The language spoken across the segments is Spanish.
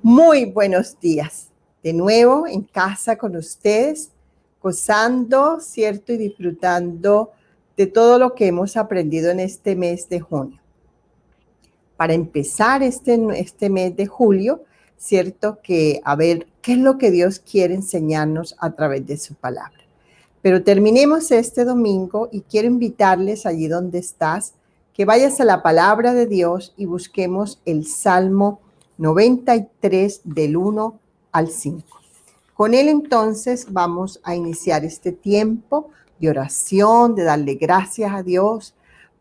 Muy buenos días. De nuevo en casa con ustedes, gozando, ¿cierto? Y disfrutando de todo lo que hemos aprendido en este mes de junio. Para empezar este mes de julio, ¿cierto? Que a ver qué es lo que Dios quiere enseñarnos a través de su palabra. Pero terminemos este domingo y quiero invitarles allí donde estás, que vayas a la palabra de Dios y busquemos el Salmo 93 del 1 al 5. Con él entonces vamos a iniciar este tiempo de oración, de darle gracias a Dios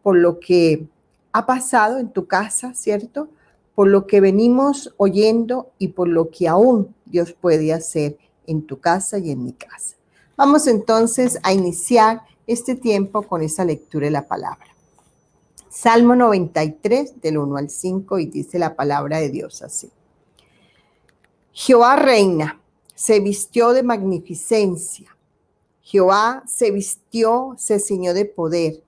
por lo que ha pasado en tu casa, ¿cierto? Por lo que venimos oyendo y por lo que aún Dios puede hacer en tu casa y en mi casa. Vamos entonces a iniciar este tiempo con esa lectura de la palabra. Salmo 93 del 1 al 5 y dice la palabra de Dios así. Jehová reina, se vistió de magnificencia. Jehová se vistió, se ciñó de poder.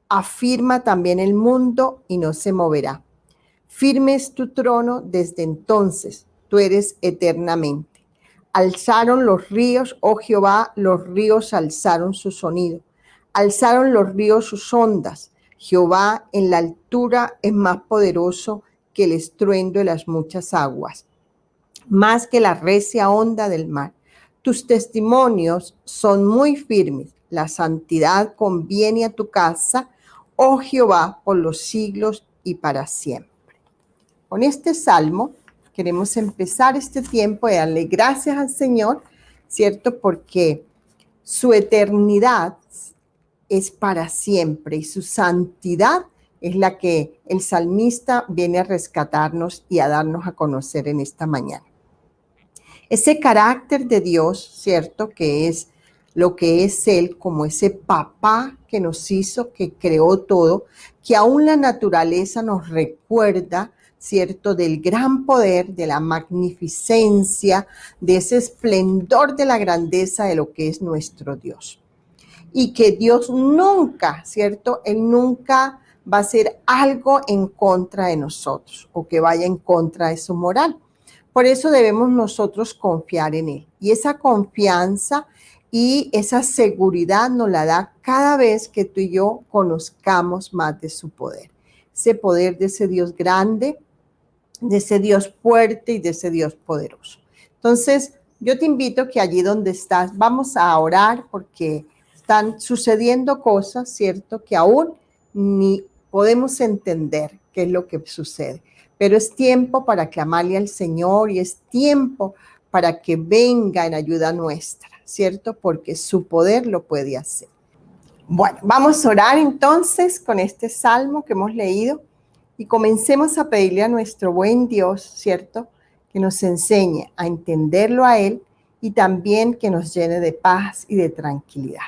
Afirma también el mundo y no se moverá. Firme es tu trono desde entonces, tú eres eternamente. Alzaron los ríos, oh Jehová, los ríos alzaron su sonido. Alzaron los ríos sus ondas. Jehová en la altura es más poderoso que el estruendo de las muchas aguas, más que la recia onda del mar. Tus testimonios son muy firmes. La santidad conviene a tu casa, oh Jehová, por los siglos y para siempre. Con este salmo queremos empezar este tiempo de darle gracias al Señor, ¿cierto? Porque su eternidad es para siempre y su santidad es la que el salmista viene a rescatarnos y a darnos a conocer en esta mañana. Ese carácter de Dios, ¿cierto? Que es lo que es Él, como ese papá que nos hizo, que creó todo, que aún la naturaleza nos recuerda, ¿cierto? Del gran poder, de la magnificencia, de ese esplendor de la grandeza de lo que es nuestro Dios. Y que Dios nunca, ¿cierto? Él nunca va a hacer algo en contra de nosotros o que vaya en contra de su moral. Por eso debemos nosotros confiar en Él. Y esa confianza y esa seguridad nos la da cada vez que tú y yo conozcamos más de su poder. Ese poder de ese Dios grande, de ese Dios fuerte y de ese Dios poderoso. Entonces, yo te invito que allí donde estás, vamos a orar porque están sucediendo cosas, ¿cierto? Que aún ni podemos entender qué es lo que sucede. Pero es tiempo para clamarle al Señor y es tiempo para que venga en ayuda nuestra, ¿cierto? Porque su poder lo puede hacer. Bueno, vamos a orar entonces con este salmo que hemos leído y comencemos a pedirle a nuestro buen Dios, ¿cierto? Que nos enseñe a entenderlo a Él y también que nos llene de paz y de tranquilidad.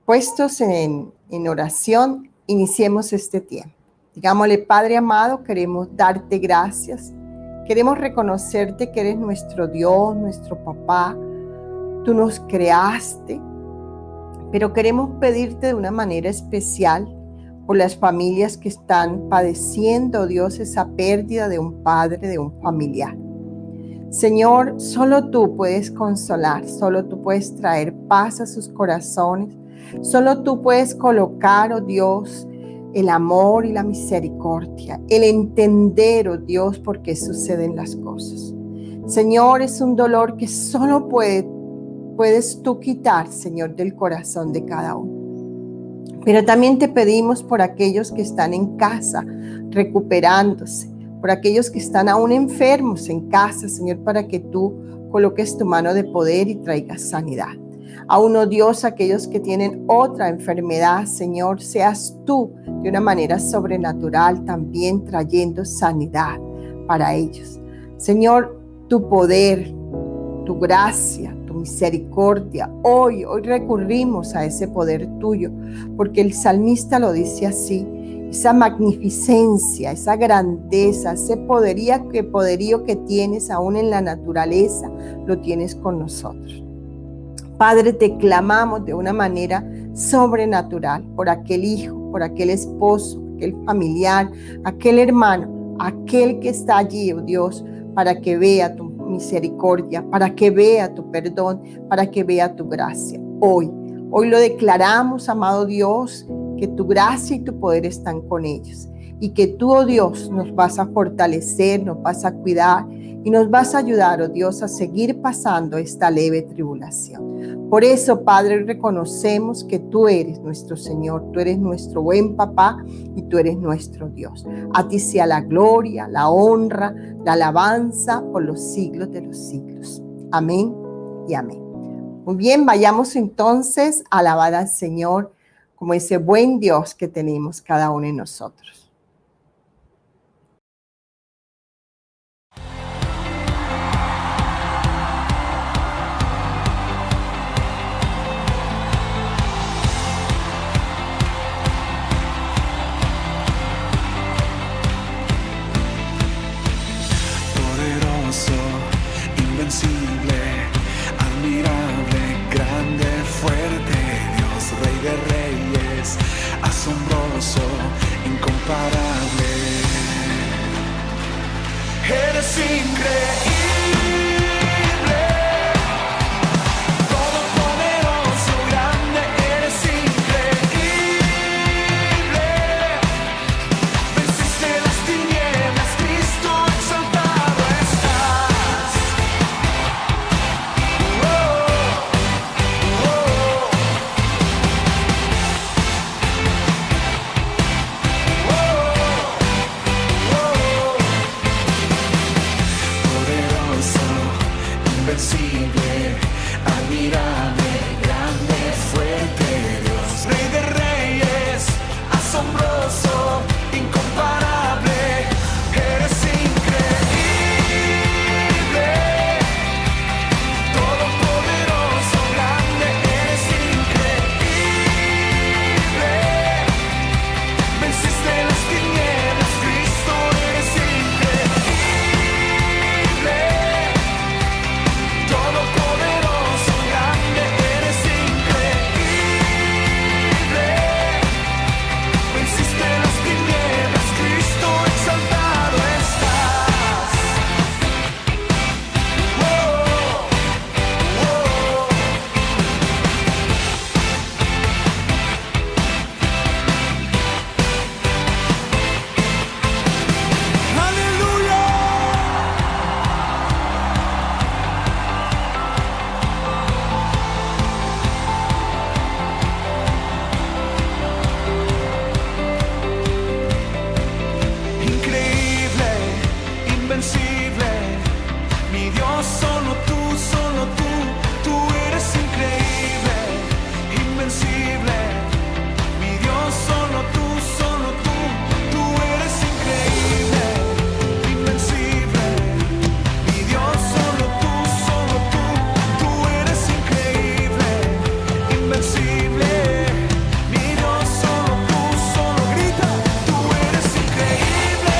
Puestos en oración, iniciemos este tiempo. Digámosle, Padre amado, queremos darte gracias. Queremos reconocerte que eres nuestro Dios, nuestro papá. Tú nos creaste, pero queremos pedirte de una manera especial por las familias que están padeciendo, Dios, esa pérdida de un padre, de un familiar. Señor, solo tú puedes consolar, solo tú puedes traer paz a sus corazones, solo tú puedes colocar, oh Dios, el amor y la misericordia, el entender, oh Dios, por qué suceden las cosas. Señor, es un dolor que solo puedes tú quitar, Señor, del corazón de cada uno. Pero también te pedimos por aquellos que están en casa recuperándose, por aquellos que están aún enfermos en casa, Señor, para que tú coloques tu mano de poder y traigas sanidad. Aún, oh Dios, aquellos que tienen otra enfermedad, Señor, seas tú de una manera sobrenatural también trayendo sanidad para ellos. Señor, tu poder, tu gracia, tu misericordia, hoy recurrimos a ese poder tuyo, porque el salmista lo dice así, esa magnificencia, esa grandeza, ese poderío que tienes aún en la naturaleza, lo tienes con nosotros. Padre, te clamamos de una manera sobrenatural por aquel hijo, por aquel esposo, aquel familiar, aquel hermano, aquel que está allí, oh Dios, para que vea tu misericordia, para que vea tu perdón, para que vea tu gracia. Hoy lo declaramos, amado Dios, que tu gracia y tu poder están con ellos y que tú, oh Dios, nos vas a fortalecer, nos vas a cuidar y nos vas a ayudar, oh Dios, a seguir pasando esta leve tribulación. Por eso, Padre, reconocemos que tú eres nuestro Señor, tú eres nuestro buen papá y tú eres nuestro Dios. A ti sea la gloria, la honra, la alabanza por los siglos de los siglos. Amén y amén. Muy bien, vayamos entonces a alabar al Señor como ese buen Dios que tenemos cada uno de nosotros. Invencible, admirable, grande, fuerte, Dios, Rey de Reyes, asombroso, incomparable. Eres increíble. Invencible, admirable, grande, fuerte, Dios, Rey de Reyes, asombroso, incomparable, eres increíble, todopoderoso, grande, eres increíble, venciste las tinieblas, Cristo, eres increíble. Todopoderoso, grande, eres increíble. Venciste las tinieblas, Cristo, exaltado estás. Oh, oh. ¡Aleluya! Increíble, invencible, mi Dios, solo tú, tú eres increíble, invencible, mi Dios, solo tú, tú eres increíble, invencible, mi Dios, solo tú, tú eres increíble, invencible, mi Dios, solo grita, tú eres increíble.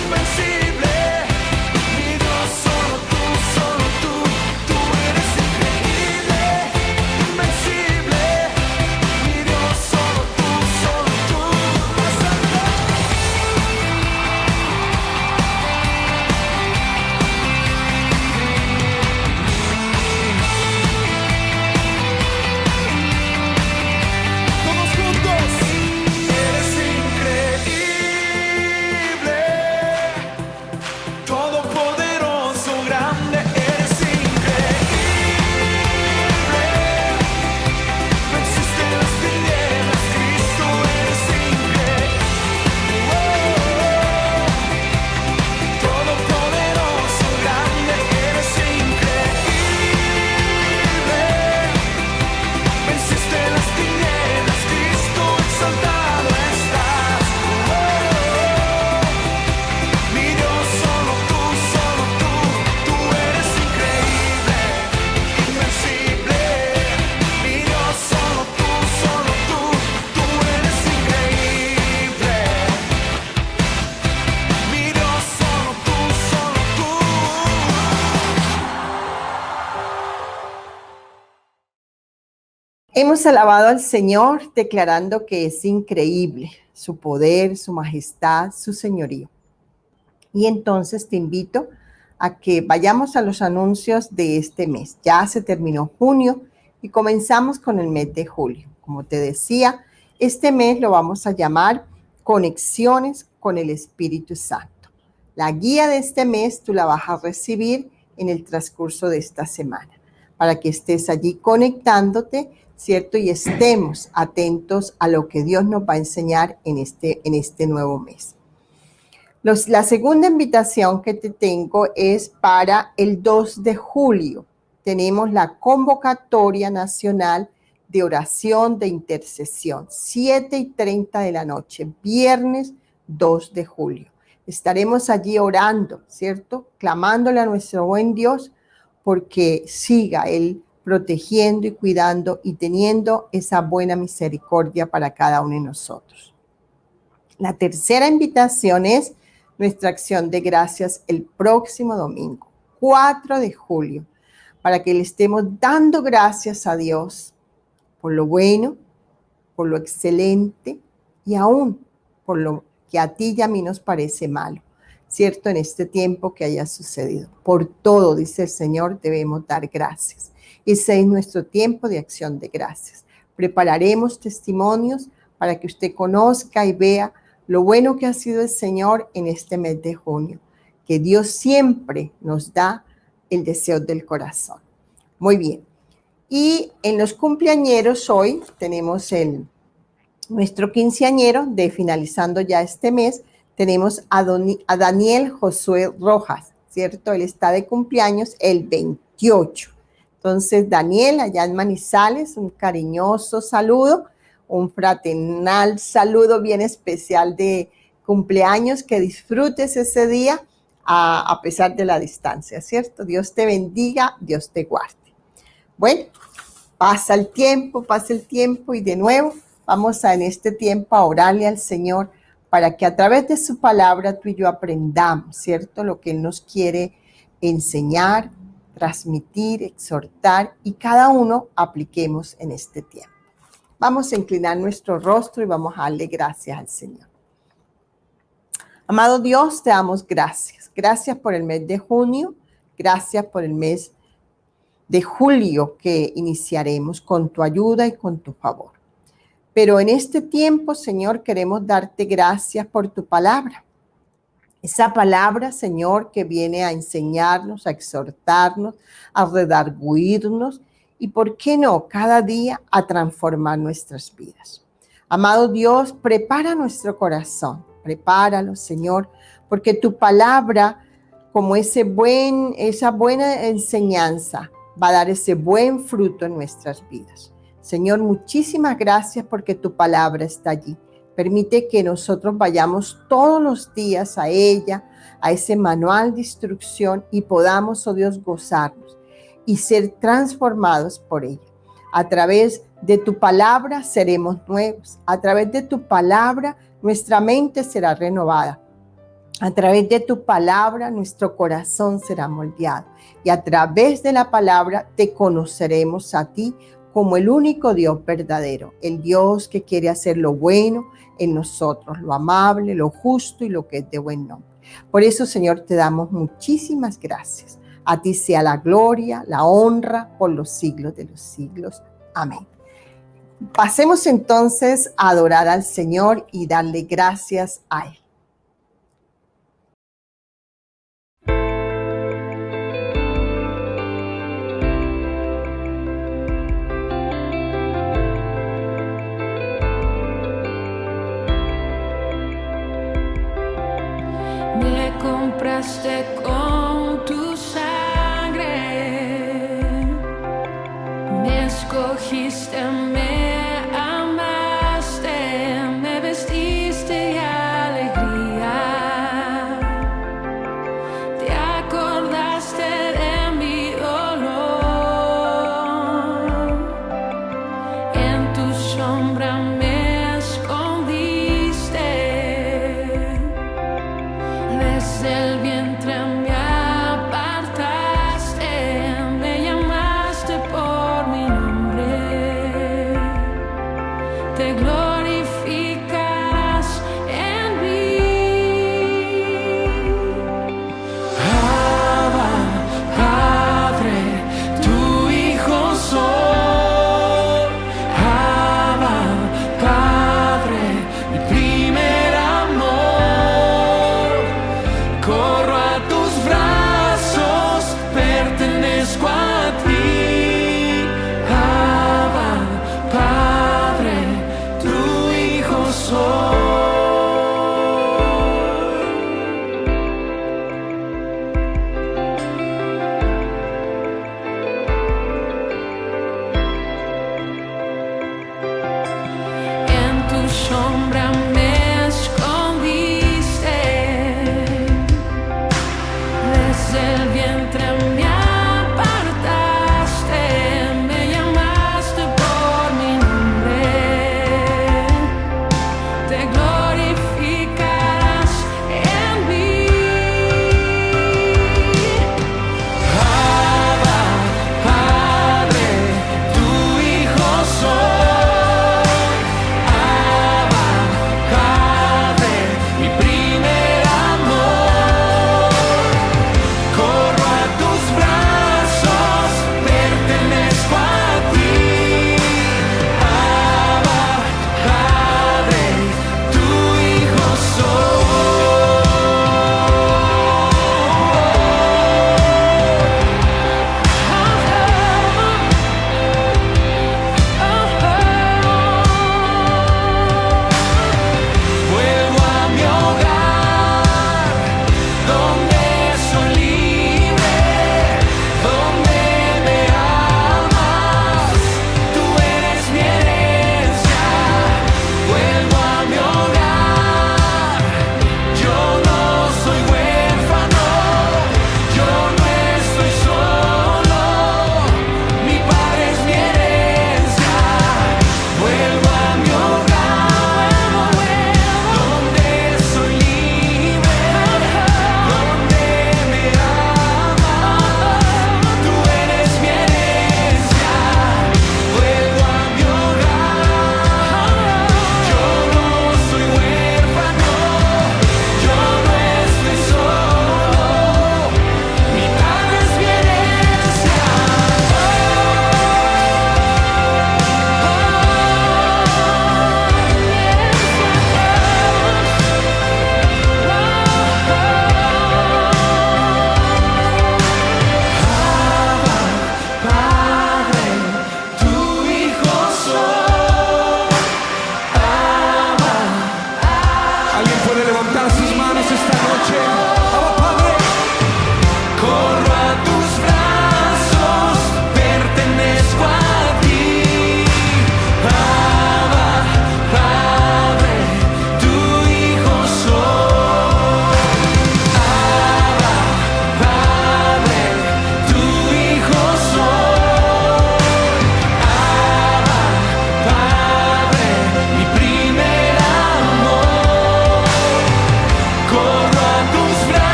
Invencible, mi Dios, solo tú, tú eres increíble, invencible, mi Dios, solo tú, todos juntos, eres increíble. Todopoderoso, grande, eres increíble. Venciste las tinieblas, Cristo, eres increíble. Todopoderoso, grande, eres increíble. Venciste las tinieblas, Cristo, exaltado estás. Mi Dios, solo tú, tú eres increíble, invencible. Mi Dios, solo tú, tú eres increíble. Mi Dios, solo tú, Hemos alabado al Señor declarando que es increíble su poder, su majestad, su señorío. Y entonces te invito a que vayamos a los anuncios de este mes. Ya se terminó junio y comenzamos con el mes de julio. Como te decía, este mes lo vamos a llamar Conexiones con el Espíritu Santo. La guía de este mes tú la vas a recibir en el transcurso de esta semana, para que estés allí conectándote, ¿cierto? Y estemos atentos a lo que Dios nos va a enseñar en este nuevo mes. La segunda invitación que te tengo es para el 2 de julio. Tenemos la convocatoria nacional de oración de intercesión, 7:30 de la noche, viernes 2 de julio. Estaremos allí orando, ¿cierto? Clamándole a nuestro buen Dios porque siga Él protegiendo y cuidando y teniendo esa buena misericordia para cada uno de nosotros. La tercera invitación es nuestra acción de gracias el próximo domingo, 4 de julio, para que le estemos dando gracias a Dios por lo bueno, por lo excelente y aún por lo que a ti y a mí nos parece malo, ¿cierto? En este tiempo que haya sucedido. Por todo, dice el Señor, debemos dar gracias. Ese es nuestro tiempo de acción de gracias. Prepararemos testimonios para que usted conozca y vea lo bueno que ha sido el Señor en este mes de junio, que Dios siempre nos da el deseo del corazón. Muy bien. Y en los cumpleañeros hoy tenemos nuestro quinceañero de finalizando ya este mes. Tenemos a Daniel Josué Rojas, ¿cierto? Él está de cumpleaños el 28. Entonces, Daniel, allá en Manizales, un cariñoso saludo, un fraternal saludo bien especial de cumpleaños, que disfrutes ese día a pesar de la distancia, ¿cierto? Dios te bendiga, Dios te guarde. Bueno, pasa el tiempo y de nuevo vamos en este tiempo a orarle al Señor para que a través de su palabra tú y yo aprendamos, ¿cierto? Lo que Él nos quiere enseñar, transmitir, exhortar y cada uno apliquemos en este tiempo. Vamos a inclinar nuestro rostro y vamos a darle gracias al Señor. Amado Dios, te damos gracias. Gracias por el mes de junio, gracias por el mes de julio que iniciaremos con tu ayuda y con tu favor. Pero en este tiempo, Señor, queremos darte gracias por tu palabra. Esa palabra, Señor, que viene a enseñarnos, a exhortarnos, a redarguirnos y, ¿por qué no?, cada día a transformar nuestras vidas. Amado Dios, prepara nuestro corazón, prepáralo, Señor, porque tu palabra, como esa buena enseñanza, va a dar ese buen fruto en nuestras vidas. Señor, muchísimas gracias porque tu palabra está allí. Permite que nosotros vayamos todos los días a ella, a ese manual de instrucción y podamos, oh Dios, gozarnos y ser transformados por ella. A través de tu palabra seremos nuevos. A través de tu palabra nuestra mente será renovada. A través de tu palabra nuestro corazón será moldeado. Y a través de la palabra te conoceremos a ti como el único Dios verdadero, el Dios que quiere hacer lo bueno en nosotros, lo amable, lo justo y lo que es de buen nombre. Por eso, Señor, te damos muchísimas gracias. A ti sea la gloria, la honra por los siglos de los siglos. Amén. Pasemos entonces a adorar al Señor y darle gracias a Él. Me compraste con tu sangre, me escogiste, me amaste, me vestiste de alegría, te acordaste de mi dolor, en tu sombra me escondiste. Desde el vientre me apartaste, me llamaste por mi nombre, te glorificas en mí.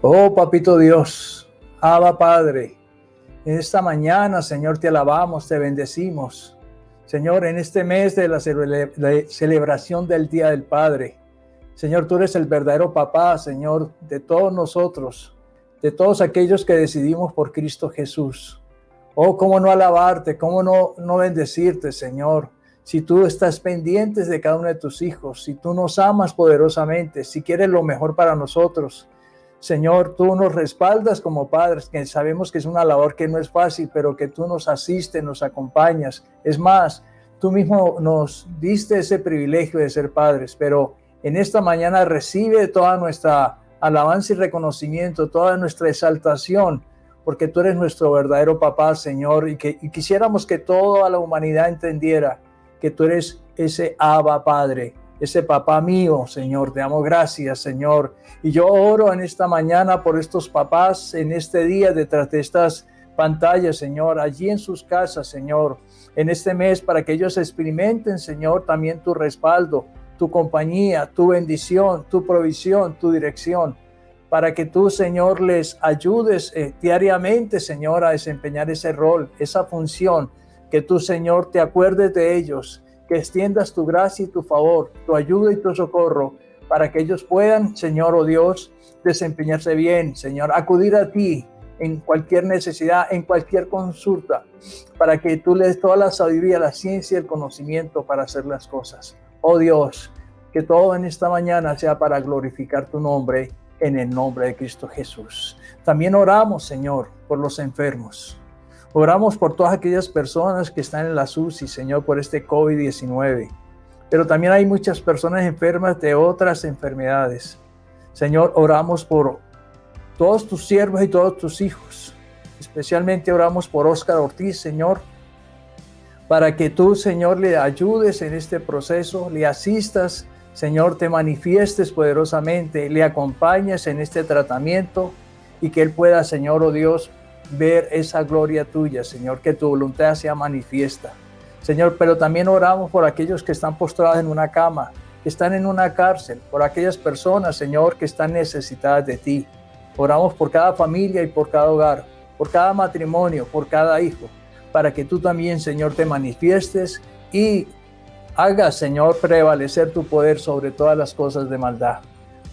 Oh, Papito Dios, Abba Padre, en esta mañana, Señor, te alabamos, te bendecimos. Señor, en este mes de la celebración del Día del Padre, Señor, tú eres el verdadero papá, Señor, de todos nosotros, de todos aquellos que decidimos por Cristo Jesús. Oh, cómo no alabarte, cómo no bendecirte, Señor. Si tú estás pendiente de cada uno de tus hijos, si tú nos amas poderosamente, si quieres lo mejor para nosotros, Señor, tú nos respaldas como padres, que sabemos que es una labor que no es fácil, pero que tú nos asistes, nos acompañas. Es más, tú mismo nos diste ese privilegio de ser padres, pero en esta mañana recibe toda nuestra alabanza y reconocimiento, toda nuestra exaltación, porque tú eres nuestro verdadero papá, Señor, y quisiéramos que toda la humanidad entendiera que tú eres ese Abba Padre, ese papá mío, Señor. Te damos gracias, Señor. Y yo oro en esta mañana por estos papás en este día detrás de estas pantallas, Señor, allí en sus casas, Señor, en este mes, para que ellos experimenten, Señor, también tu respaldo, tu compañía, tu bendición, tu provisión, tu dirección, para que tú, Señor, les ayudes diariamente, Señor, a desempeñar ese rol, esa función, que tú, Señor, te acuerdes de ellos, que extiendas tu gracia y tu favor, tu ayuda y tu socorro, para que ellos puedan, Señor, oh Dios, desempeñarse bien, Señor, acudir a ti en cualquier necesidad, en cualquier consulta, para que tú les des toda la sabiduría, la ciencia y el conocimiento para hacer las cosas. Oh Dios, que todo en esta mañana sea para glorificar tu nombre, en el nombre de Cristo Jesús. También oramos, Señor, por los enfermos. Oramos por todas aquellas personas que están en la UCI, Señor, por este COVID-19. Pero también hay muchas personas enfermas de otras enfermedades. Señor, oramos por todos tus siervos y todos tus hijos. Especialmente oramos por Óscar Ortiz, Señor, para que tú, Señor, le ayudes en este proceso, le asistas, Señor, te manifiestes poderosamente, le acompañes en este tratamiento y que él pueda, Señor, oh Dios, ver esa gloria tuya, Señor, que tu voluntad sea manifiesta. Señor, pero también oramos por aquellos que están postrados en una cama, que están en una cárcel, por aquellas personas, Señor, que están necesitadas de ti. Oramos por cada familia y por cada hogar, por cada matrimonio, por cada hijo, para que tú también, Señor, te manifiestes y hagas, Señor, prevalecer tu poder sobre todas las cosas de maldad.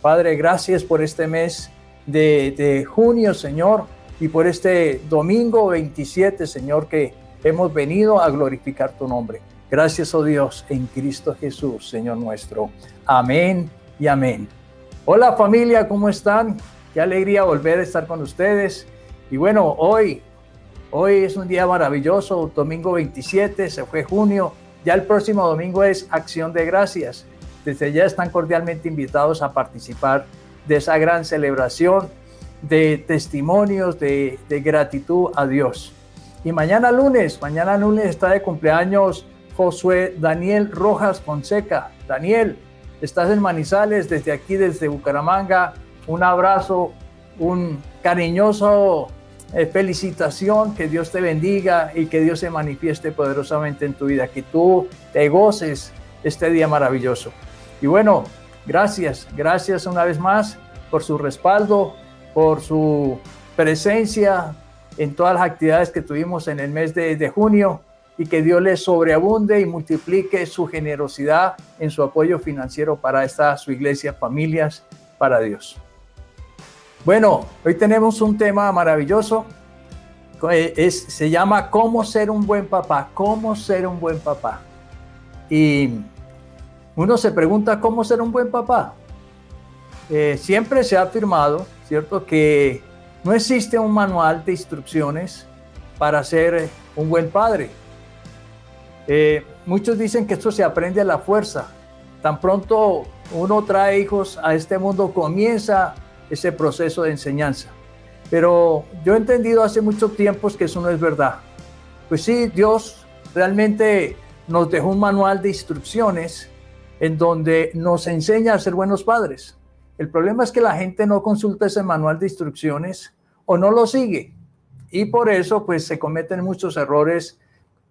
Padre, gracias por este mes de junio, Señor, y por este domingo 27, Señor, que hemos venido a glorificar tu nombre. Gracias, oh Dios, en Cristo Jesús, Señor nuestro. Amén y amén. Hola familia, ¿cómo están? Qué alegría volver a estar con ustedes. Y bueno, hoy es un día maravilloso, domingo 27, se fue junio. Ya el próximo domingo es Acción de Gracias. Desde ya están cordialmente invitados a participar de esa gran celebración de testimonios de gratitud a Dios. Y mañana lunes está de cumpleaños Josué Daniel Rojas Fonseca. Daniel, estás en Manizales, desde aquí, desde Bucaramanga, un abrazo, un cariñoso felicitación, que Dios te bendiga y que Dios se manifieste poderosamente en tu vida, que tú te goces este día maravilloso. Y bueno, gracias una vez más por su respaldo, por su presencia en todas las actividades que tuvimos en el mes de junio, y que Dios les sobreabunde y multiplique su generosidad en su apoyo financiero para su iglesia, Familias para Dios. Bueno, hoy tenemos un tema maravilloso, se llama ¿Cómo ser un buen papá? ¿Cómo ser un buen papá? Y uno se pregunta, ¿cómo ser un buen papá? Siempre se ha afirmado, ¿cierto?, que no existe un manual de instrucciones para ser un buen padre. Muchos dicen que esto se aprende a la fuerza. Tan pronto uno trae hijos a este mundo, comienza ese proceso de enseñanza. Pero yo he entendido hace mucho tiempo que eso no es verdad. Pues sí, Dios realmente nos dejó un manual de instrucciones en donde nos enseña a ser buenos padres. El problema es que la gente no consulta ese manual de instrucciones o no lo sigue, y por eso pues se cometen muchos errores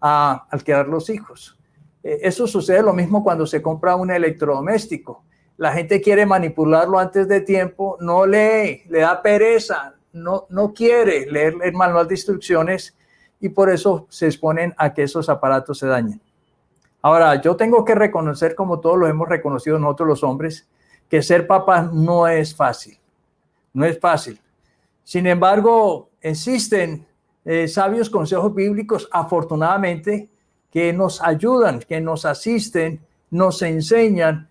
al criar los hijos. Eso sucede lo mismo cuando se compra un electrodoméstico. la gente quiere manipularlo antes de tiempo, no lee, le da pereza, no quiere leer el manual de instrucciones y por eso se exponen a que esos aparatos se dañen. Ahora, yo tengo que reconocer, como todos lo hemos reconocido nosotros los hombres, que ser papás no es fácil, no es fácil. Sin embargo, existen sabios consejos bíblicos, afortunadamente, que nos ayudan, que nos asisten, nos enseñan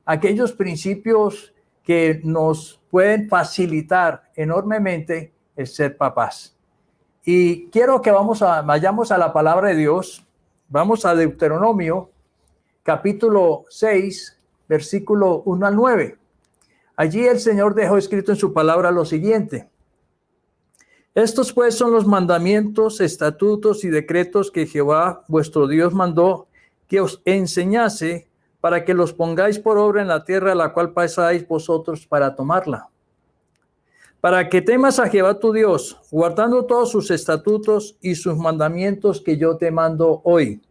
aquellos principios que nos pueden facilitar enormemente el ser papás. Y quiero que vayamos a la palabra de Dios. Vamos a Deuteronomio, capítulo 6, versículo 1 al 9. Allí el Señor dejó escrito en su palabra lo siguiente: estos pues son los mandamientos, estatutos y decretos que Jehová vuestro Dios mandó que os enseñase para que los pongáis por obra en la tierra a la cual pasáis vosotros para tomarla. Para que temas a Jehová tu Dios, guardando todos sus estatutos y sus mandamientos que yo te mando hoy.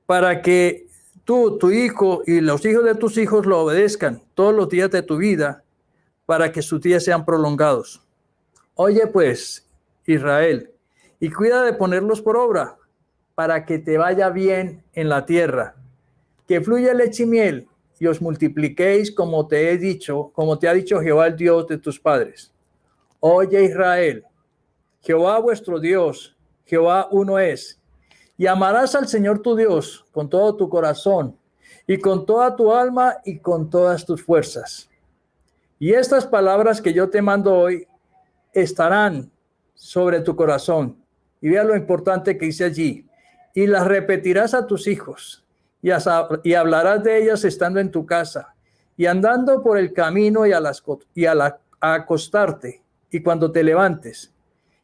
Para que tú, tu hijo y los hijos de tus hijos lo obedezcan todos los días de tu vida, para que sus días sean prolongados. Oye pues, Israel, y cuida de ponerlos por obra, para que te vaya bien en la tierra, que fluya leche y miel, y os multipliquéis como te he dicho, como te ha dicho Jehová, el Dios de tus padres. Oye Israel, Jehová vuestro Dios, Jehová uno es, y amarás al Señor tu Dios con todo tu corazón, y con toda tu alma, y con todas tus fuerzas. Y estas palabras que yo te mando hoy estarán sobre tu corazón. Y vea lo importante que dice allí: y las repetirás a tus hijos, y hablarás de ellas estando en tu casa, y andando por el camino, y a acostarte, y cuando te levantes,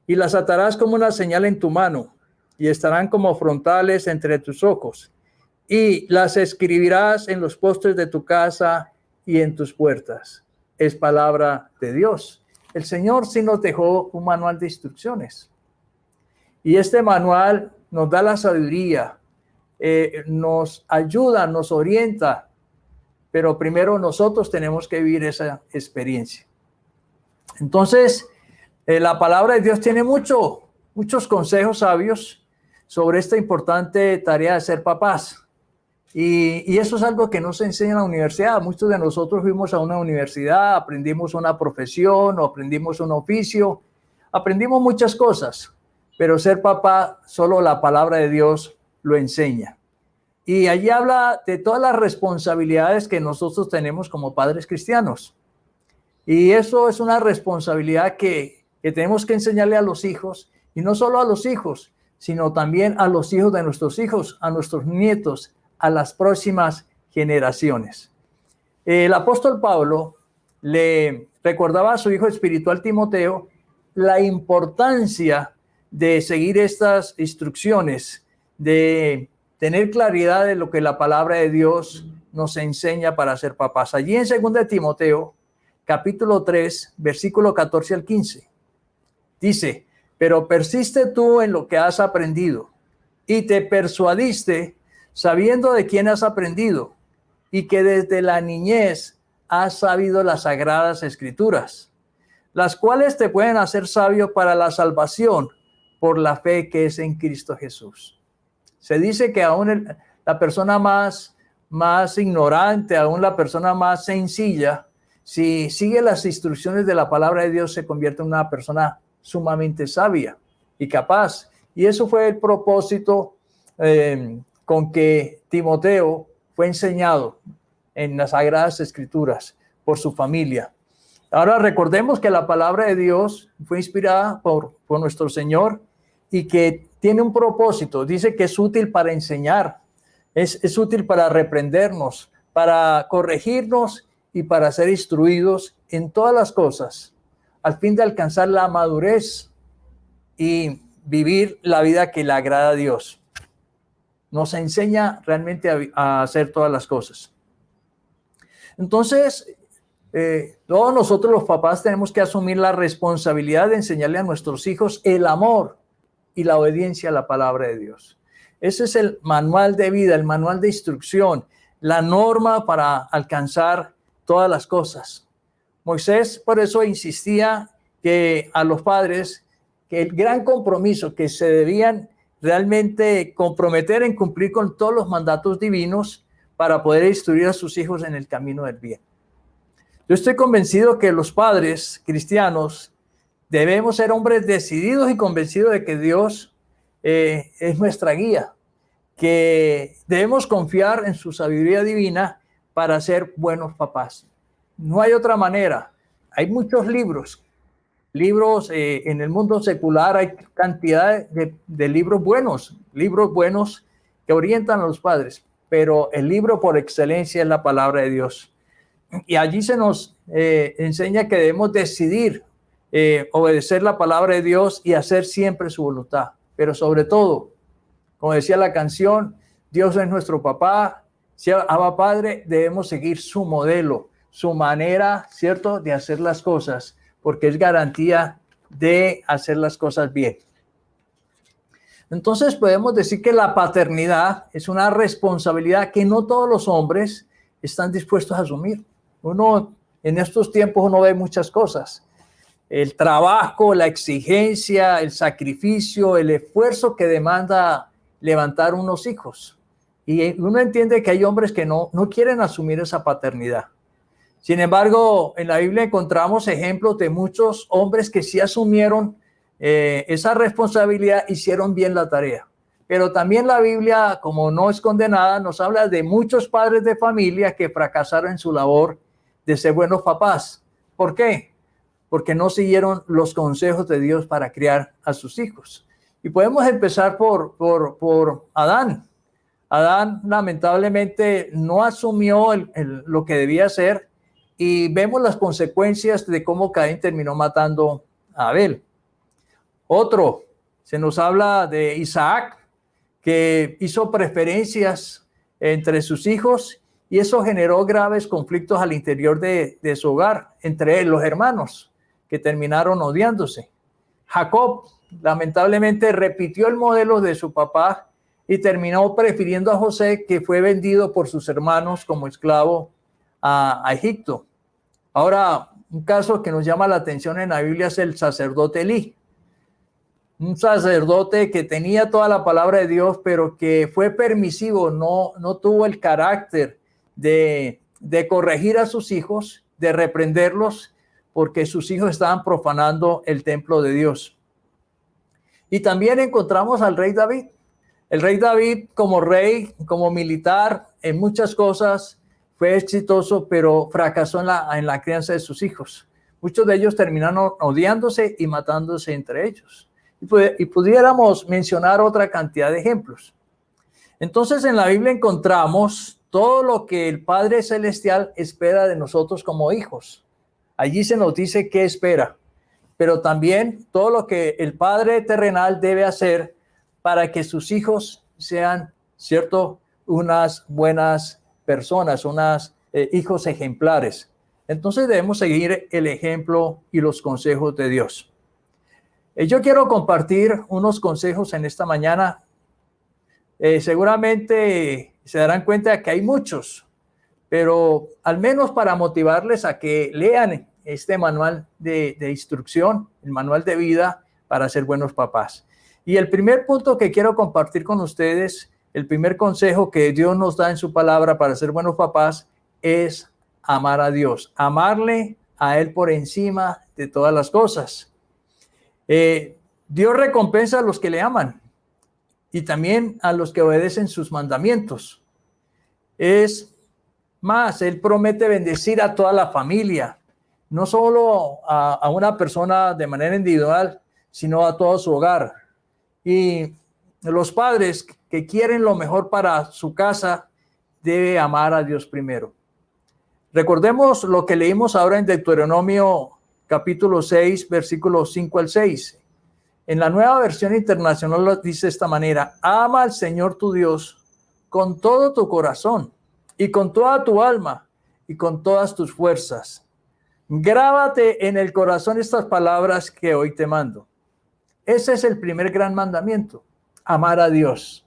y las atarás como una señal en tu mano, y estarán como frontales entre tus ojos, y las escribirás en los postes de tu casa y en tus puertas. Es palabra de Dios. El Señor sí nos dejó un manual de instrucciones, y este manual nos da la sabiduría, nos ayuda, nos orienta, pero primero nosotros tenemos que vivir esa experiencia. Entonces, la palabra de Dios tiene muchos consejos sabios sobre esta importante tarea de ser papás. Y eso es algo que no se enseña en la universidad. Muchos de nosotros fuimos a una universidad, aprendimos una profesión o aprendimos un oficio, aprendimos muchas cosas, pero ser papá, solo la palabra de Dios lo enseña. Y allí habla de todas las responsabilidades que nosotros tenemos como padres cristianos. Y eso es una responsabilidad que tenemos que enseñarle a los hijos, y no solo a los hijos, sino también a los hijos de nuestros hijos, a nuestros nietos, a las próximas generaciones. El apóstol Pablo le recordaba a su hijo espiritual Timoteo la importancia de seguir estas instrucciones, de tener claridad de lo que la palabra de Dios nos enseña para ser papás. Allí en 2 Timoteo, capítulo 3, versículo 14 al 15, dice: pero persiste tú en lo que has aprendido y te persuadiste sabiendo de quién has aprendido y que desde la niñez has sabido las sagradas escrituras, las cuales te pueden hacer sabio para la salvación por la fe que es en Cristo Jesús. Se dice que aún la persona más ignorante, aún la persona más sencilla, si sigue las instrucciones de la palabra de Dios, se convierte en una persona sumamente sabia y capaz. Y eso fue el propósito con que Timoteo fue enseñado en las Sagradas Escrituras por su familia. Ahora recordemos que la palabra de Dios fue inspirada por nuestro Señor y que tiene un propósito. Dice que es útil para enseñar, es útil para reprendernos, para corregirnos y para ser instruidos en todas las cosas, al fin de alcanzar la madurez y vivir la vida que le agrada a Dios. Nos enseña realmente a hacer todas las cosas. Entonces, todos nosotros los papás tenemos que asumir la responsabilidad de enseñarle a nuestros hijos el amor y la obediencia a la palabra de Dios. Ese es el manual de vida, el manual de instrucción, la norma para alcanzar todas las cosas. Moisés por eso insistía que a los padres que el gran compromiso que se debían realmente comprometer en cumplir con todos los mandatos divinos para poder instruir a sus hijos en el camino del bien. Yo estoy convencido que los padres cristianos debemos ser hombres decididos y convencidos de que Dios es nuestra guía, que debemos confiar en su sabiduría divina para ser buenos papás. No hay otra manera. Hay muchos libros en el mundo secular, hay cantidad de libros buenos que orientan a los padres, pero el libro por excelencia es la palabra de Dios. Y allí se nos enseña que debemos decidir obedecer la palabra de Dios y hacer siempre su voluntad. Pero sobre todo, como decía la canción, Dios es nuestro papá, si Abba Padre, debemos seguir su modelo, su manera, ¿cierto?, de hacer las cosas, porque es garantía de hacer las cosas bien. Entonces podemos decir que la paternidad es una responsabilidad que no todos los hombres están dispuestos a asumir. En estos tiempos uno ve muchas cosas. El trabajo, la exigencia, el sacrificio, el esfuerzo que demanda levantar unos hijos. Y uno entiende que hay hombres que no quieren asumir esa paternidad. Sin embargo, en la Biblia encontramos ejemplos de muchos hombres que sí asumieron esa responsabilidad, hicieron bien la tarea. Pero también la Biblia, como no esconde nada, nos habla de muchos padres de familia que fracasaron en su labor de ser buenos papás. ¿Por qué? Porque no siguieron los consejos de Dios para criar a sus hijos. Y podemos empezar por Adán. Adán lamentablemente no asumió lo que debía hacer y vemos las consecuencias de cómo Caín terminó matando a Abel. Otro, se nos habla de Isaac, que hizo preferencias entre sus hijos y eso generó graves conflictos al interior de su hogar, entre los hermanos, que terminaron odiándose. Jacob, lamentablemente, repitió el modelo de su papá y terminó prefiriendo a José, que fue vendido por sus hermanos como esclavo a Egipto. Ahora, un caso que nos llama la atención en la Biblia es el sacerdote Elí. Un sacerdote que tenía toda la palabra de Dios, pero que fue permisivo, no tuvo el carácter de corregir a sus hijos, de reprenderlos, porque sus hijos estaban profanando el templo de Dios. Y también encontramos al rey David. El rey David, como rey, como militar, en muchas cosas fue exitoso, pero fracasó en la crianza de sus hijos. Muchos de ellos terminaron odiándose y matándose entre ellos. Y pudiéramos mencionar otra cantidad de ejemplos. Entonces, en la Biblia encontramos todo lo que el Padre Celestial espera de nosotros como hijos. Allí se nos dice qué espera, pero también todo lo que el Padre terrenal debe hacer para que sus hijos sean, ¿cierto?, unas buenas personas, hijos ejemplares. Entonces debemos seguir el ejemplo y los consejos de Dios. Yo quiero compartir unos consejos en esta mañana. Seguramente se darán cuenta de que hay muchos, pero al menos para motivarles a que lean este manual de instrucción, el manual de vida para ser buenos papás. Y el primer punto que quiero compartir con ustedes, el primer consejo que Dios nos da en su palabra para ser buenos papás es amar a Dios, amarle a Él por encima de todas las cosas. Dios recompensa a los que le aman y también a los que obedecen sus mandamientos. Es más, Él promete bendecir a toda la familia, no solo a una persona de manera individual, sino a todo su hogar. Y los padres que quieren lo mejor para su casa deben amar a Dios primero. Recordemos lo que leímos ahora en Deuteronomio capítulo 6, versículos 5 al 6. En la Nueva Versión Internacional lo dice de esta manera: ama al Señor tu Dios con todo tu corazón y con toda tu alma y con todas tus fuerzas. Grábate en el corazón estas palabras que hoy te mando. Ese es el primer gran mandamiento, amar a Dios.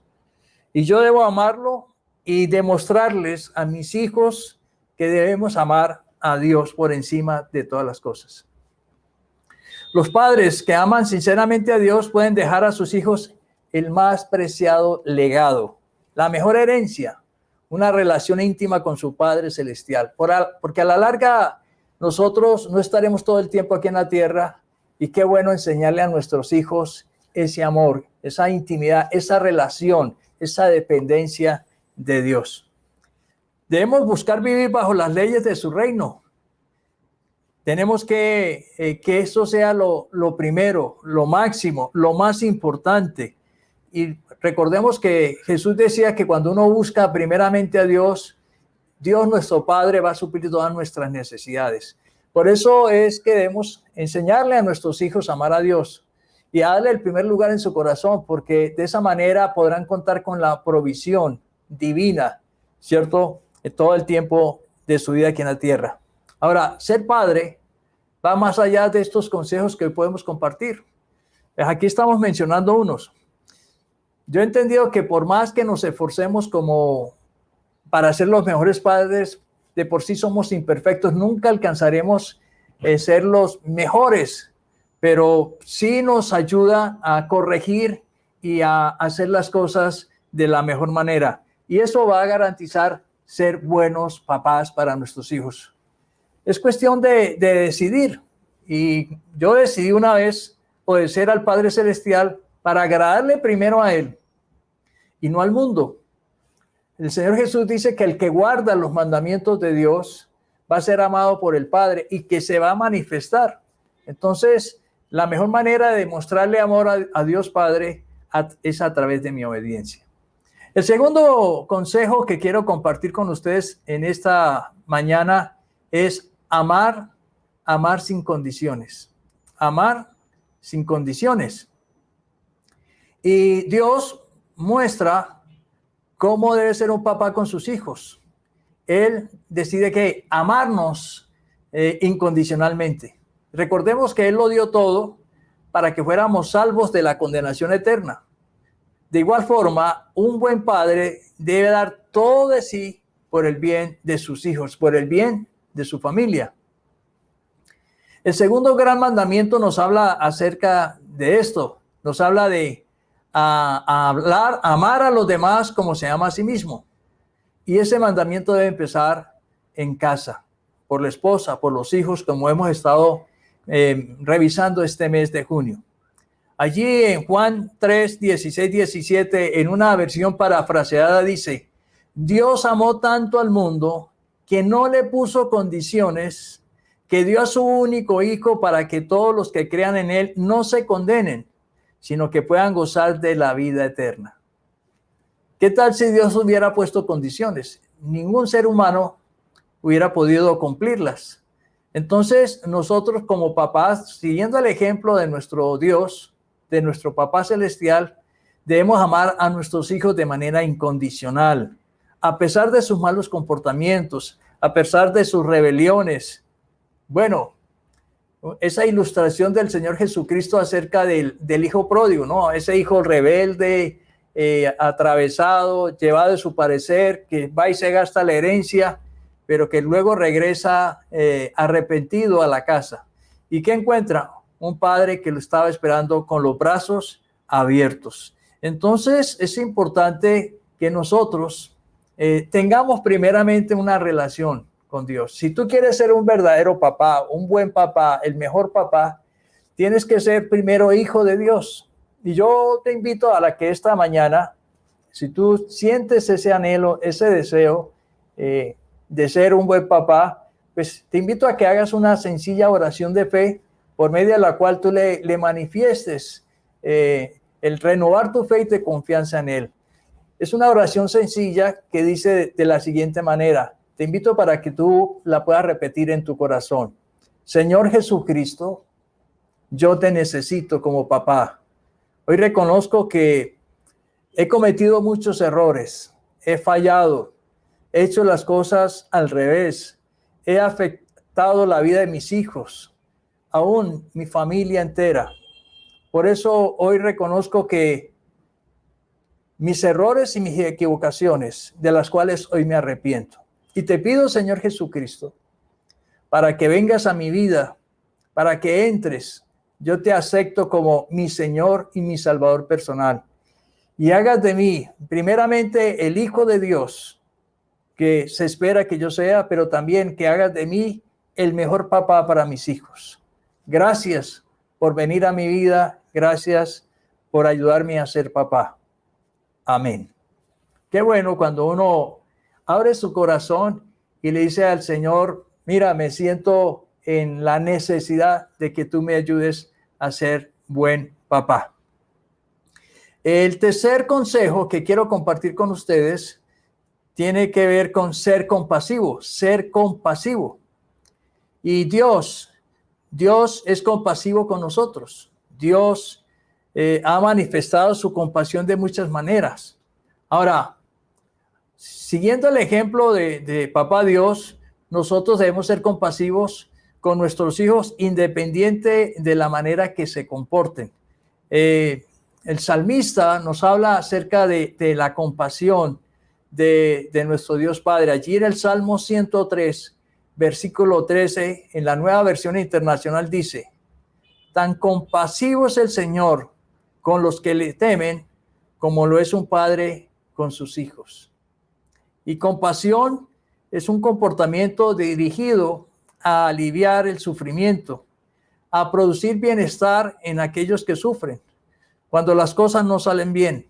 Y yo debo amarlo y demostrarles a mis hijos que debemos amar a Dios por encima de todas las cosas. Los padres que aman sinceramente a Dios pueden dejar a sus hijos el más preciado legado, la mejor herencia, una relación íntima con su Padre Celestial. Porque a la larga nosotros no estaremos todo el tiempo aquí en la tierra, y qué bueno enseñarle a nuestros hijos ese amor, esa intimidad, esa relación, esa dependencia de Dios. Debemos buscar vivir bajo las leyes de su reino. Tenemos que eso sea lo primero, lo máximo, lo más importante. Y recordemos que Jesús decía que cuando uno busca primeramente a Dios, Dios nuestro Padre va a suplir todas nuestras necesidades. Por eso es que debemos enseñarle a nuestros hijos a amar a Dios y a darle el primer lugar en su corazón, porque de esa manera podrán contar con la provisión divina, ¿cierto?, todo el tiempo de su vida aquí en la tierra. Ahora, ser padre va más allá de estos consejos que hoy podemos compartir. Aquí estamos mencionando unos. Yo he entendido que por más que nos esforcemos como para ser los mejores padres, de por sí somos imperfectos, nunca alcanzaremos ser los mejores, pero sí nos ayuda a corregir y a hacer las cosas de la mejor manera. Y eso va a garantizar ser buenos papás para nuestros hijos. Es cuestión de decidir. Y yo decidí una vez obedecer al Padre Celestial para agradarle primero a Él y no al mundo. El Señor Jesús dice que el que guarda los mandamientos de Dios va a ser amado por el Padre y que se va a manifestar. Entonces, la mejor manera de mostrarle amor a Dios Padre es a través de mi obediencia. El segundo consejo que quiero compartir con ustedes en esta mañana es amar sin condiciones. Amar sin condiciones. Y Dios muestra cómo debe ser un papá con sus hijos. Él decide que amarnos incondicionalmente. Recordemos que Él lo dio todo para que fuéramos salvos de la condenación eterna. De igual forma, un buen padre debe dar todo de sí por el bien de sus hijos, por el bien de su familia. El segundo gran mandamiento nos habla acerca de esto. Nos habla de amar a los demás como se ama a sí mismo. Y ese mandamiento debe empezar en casa, por la esposa, por los hijos, como hemos estado revisando este mes de junio. Allí en Juan 3, 16, 17, en una versión parafraseada dice: Dios amó tanto al mundo que no le puso condiciones, que dio a su único hijo para que todos los que crean en él no se condenen, sino que puedan gozar de la vida eterna. ¿Qué tal si Dios hubiera puesto condiciones? Ningún ser humano hubiera podido cumplirlas. Entonces, nosotros como papás, siguiendo el ejemplo de nuestro Dios, de nuestro Papá Celestial, debemos amar a nuestros hijos de manera incondicional, a pesar de sus malos comportamientos, a pesar de sus rebeliones. Bueno, esa ilustración del Señor Jesucristo acerca del hijo pródigo, ¿no? Ese hijo rebelde, atravesado, llevado de su parecer, que va y se gasta la herencia, pero que luego regresa arrepentido a la casa. ¿Y qué encuentra? Un padre que lo estaba esperando con los brazos abiertos. Entonces es importante que nosotros tengamos primeramente una relación con Dios. Si tú quieres ser un verdadero papá, un buen papá, el mejor papá, tienes que ser primero hijo de Dios. Y yo te invito a que esta mañana, si tú sientes ese anhelo, ese deseo de ser un buen papá, pues te invito a que hagas una sencilla oración de fe por medio de la cual tú le manifiestes el renovar tu fe y tu confianza en Él. Es una oración sencilla que dice de la siguiente manera. Te invito para que tú la puedas repetir en tu corazón. Señor Jesucristo, yo te necesito como papá. Hoy reconozco que he cometido muchos errores, he fallado, he hecho las cosas al revés, he afectado la vida de mis hijos, aún mi familia entera. Por eso hoy reconozco que mis errores y mis equivocaciones, de las cuales hoy me arrepiento. Y te pido, Señor Jesucristo, para que vengas a mi vida, para que entres. Yo te acepto como mi Señor y mi Salvador personal. Y hagas de mí, primeramente, el Hijo de Dios, que se espera que yo sea, pero también que hagas de mí el mejor papá para mis hijos. Gracias por venir a mi vida. Gracias por ayudarme a ser papá. Amén. Qué bueno cuando uno abre su corazón y le dice al Señor, mira, me siento en la necesidad de que tú me ayudes a ser buen papá. El tercer consejo que quiero compartir con ustedes tiene que ver con ser compasivo, ser compasivo. Y Dios es compasivo con nosotros. Dios ha manifestado su compasión de muchas maneras. Ahora, siguiendo el ejemplo de Papá Dios, nosotros debemos ser compasivos con nuestros hijos independiente de la manera que se comporten. El salmista nos habla acerca de la compasión de nuestro Dios Padre. Allí en el Salmo 103, versículo 13, en la Nueva Versión Internacional dice, tan compasivo es el Señor con los que le temen, como lo es un padre con sus hijos. Y compasión es un comportamiento dirigido a aliviar el sufrimiento, a producir bienestar en aquellos que sufren, cuando las cosas no salen bien.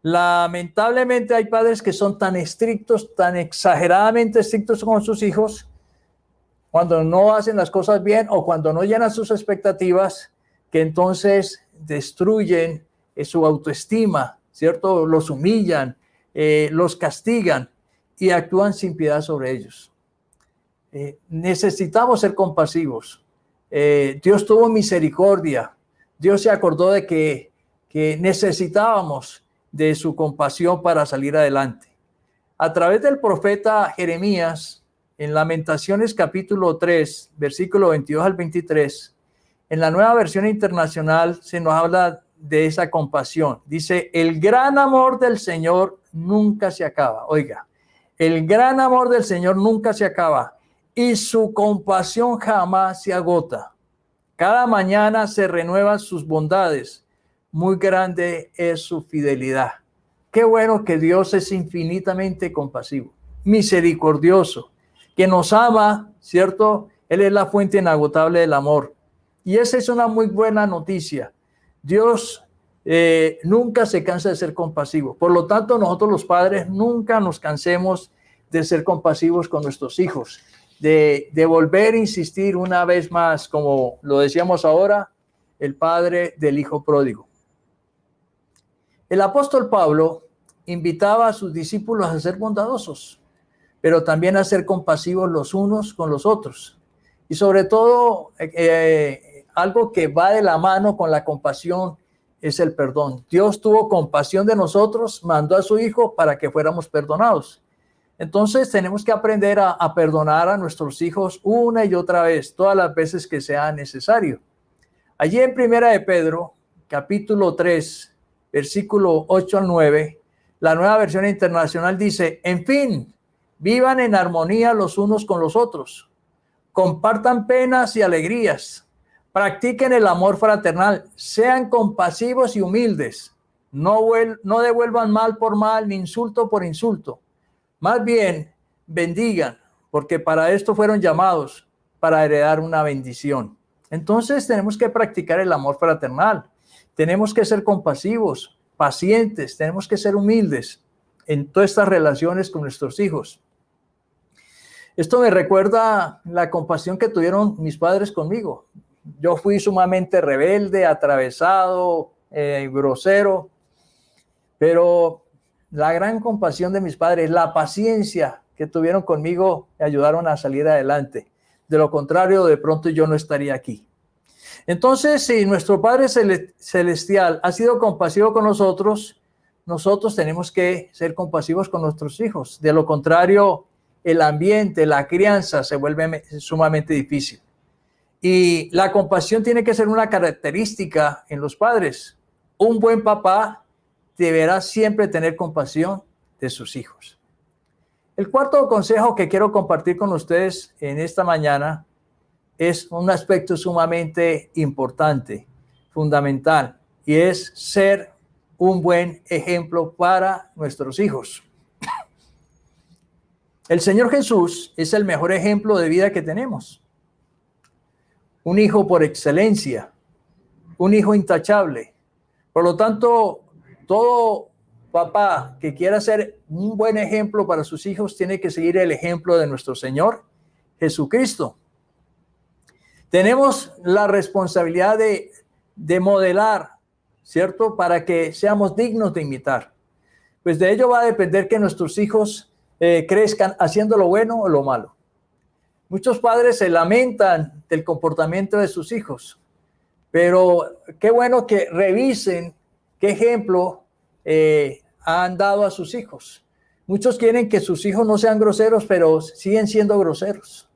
Lamentablemente hay padres que son tan estrictos, tan exageradamente estrictos con sus hijos, cuando no hacen las cosas bien o cuando no llenan sus expectativas, que entonces destruyen su autoestima, ¿cierto? Los humillan, los castigan y actúan sin piedad sobre ellos. Necesitamos ser compasivos. Dios tuvo misericordia. Dios se acordó de que necesitábamos de su compasión para salir adelante. A través del profeta Jeremías, en Lamentaciones capítulo 3, versículo 22 al 23, en la Nueva Versión Internacional se nos habla de esa compasión. Dice, el gran amor del Señor nunca se acaba. Oiga, el gran amor del Señor nunca se acaba y su compasión jamás se agota. Cada mañana se renuevan sus bondades. Muy grande es su fidelidad. Qué bueno que Dios es infinitamente compasivo, misericordioso, que nos ama, ¿cierto? Él es la fuente inagotable del amor. Y esa es una muy buena noticia. Dios nunca se cansa de ser compasivo. Por lo tanto, nosotros los padres nunca nos cansemos de ser compasivos con nuestros hijos, de volver a insistir una vez más, como lo decíamos ahora, el padre del hijo pródigo. El apóstol Pablo invitaba a sus discípulos a ser bondadosos, pero también a ser compasivos los unos con los otros. Y sobre todo, algo que va de la mano con la compasión es el perdón. Dios tuvo compasión de nosotros, mandó a su Hijo para que fuéramos perdonados. Entonces tenemos que aprender a perdonar a nuestros hijos una y otra vez, todas las veces que sea necesario. Allí en Primera de Pedro, capítulo 3, versículo 8 al 9, la Nueva Versión Internacional dice, en fin, vivan en armonía los unos con los otros, compartan penas y alegrías, practiquen el amor fraternal, sean compasivos y humildes, no devuelvan mal por mal ni insulto por insulto, más bien bendigan, porque para esto fueron llamados, para heredar una bendición. Entonces tenemos que practicar el amor fraternal, tenemos que ser compasivos, pacientes, tenemos que ser humildes en todas estas relaciones con nuestros hijos. Esto me recuerda la compasión que tuvieron mis padres conmigo. Yo fui sumamente rebelde, atravesado, grosero, pero la gran compasión de mis padres, la paciencia que tuvieron conmigo, me ayudaron a salir adelante. De lo contrario, de pronto yo no estaría aquí. Entonces, si nuestro Padre Celestial ha sido compasivo con nosotros, nosotros tenemos que ser compasivos con nuestros hijos. De lo contrario, el ambiente, la crianza se vuelve sumamente difícil. Y la compasión tiene que ser una característica en los padres. Un buen papá deberá siempre tener compasión de sus hijos. El cuarto consejo que quiero compartir con ustedes en esta mañana es un aspecto sumamente importante, fundamental, y es ser un buen ejemplo para nuestros hijos. El Señor Jesús es el mejor ejemplo de vida que tenemos. Un hijo por excelencia, un hijo intachable. Por lo tanto, todo papá que quiera ser un buen ejemplo para sus hijos tiene que seguir el ejemplo de nuestro Señor Jesucristo. Tenemos la responsabilidad de modelar, ¿cierto? Para que seamos dignos de imitar. Pues de ello va a depender que nuestros hijos crezcan haciendo lo bueno o lo malo. Muchos padres se lamentan del comportamiento de sus hijos, pero qué bueno que revisen qué ejemplo han dado a sus hijos. Muchos quieren que sus hijos no sean groseros, pero siguen siendo groseros.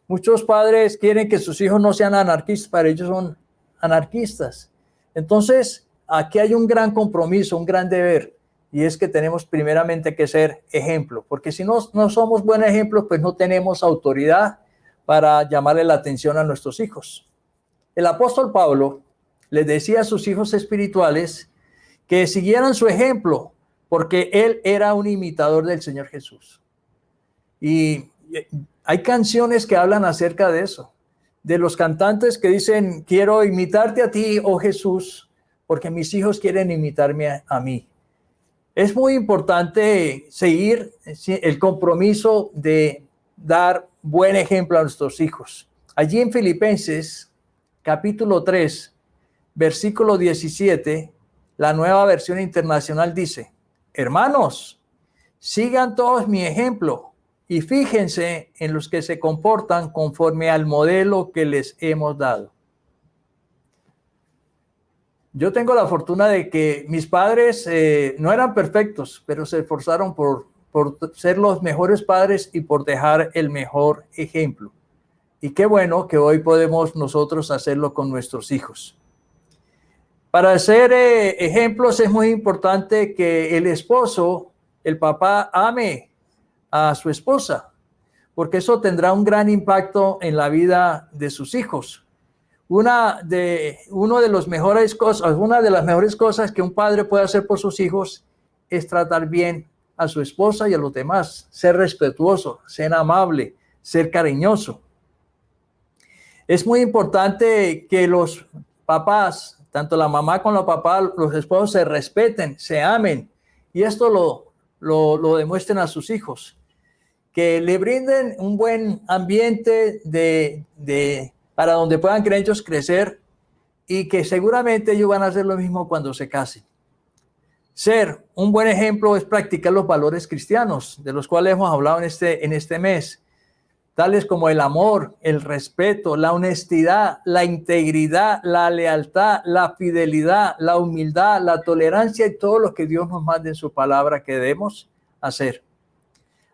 Muchos padres quieren que sus hijos no sean anarquistas, pero ellos son anarquistas. Entonces, aquí hay un gran compromiso, un gran deber, y es que tenemos primeramente que ser ejemplo, porque si no somos buenos ejemplos, pues no tenemos autoridad para llamarle la atención a nuestros hijos. El apóstol Pablo les decía a sus hijos espirituales que siguieran su ejemplo, porque él era un imitador del Señor Jesús. Y hay canciones que hablan acerca de eso, de los cantantes que dicen, quiero imitarte a ti, oh Jesús, porque mis hijos quieren imitarme a mí. Es muy importante seguir el compromiso de dar buen ejemplo a nuestros hijos. Allí en Filipenses, capítulo 3, versículo 17, la Nueva Versión Internacional dice, hermanos, sigan todos mi ejemplo y fíjense en los que se comportan conforme al modelo que les hemos dado. Yo tengo la fortuna de que mis padres no eran perfectos, pero se esforzaron por ser los mejores padres y por dejar el mejor ejemplo. Y qué bueno que hoy podemos nosotros hacerlo con nuestros hijos. Para ser ejemplos es muy importante que el esposo, el papá, ame a su esposa, porque eso tendrá un gran impacto en la vida de sus hijos. Una de las mejores cosas que un padre puede hacer por sus hijos es tratar bien a su esposa y a los demás, ser respetuoso, ser amable, ser cariñoso. Es muy importante que los papás, tanto la mamá como el papá, los esposos se respeten, se amen, y esto lo demuestren a sus hijos, que le brinden un buen ambiente para donde puedan ellos crecer, y que seguramente ellos van a hacer lo mismo cuando se casen. Ser un buen ejemplo es practicar los valores cristianos, de los cuales hemos hablado en este mes, tales como el amor, el respeto, la honestidad, la integridad, la lealtad, la fidelidad, la humildad, la tolerancia y todo lo que Dios nos manda en su palabra que debemos hacer.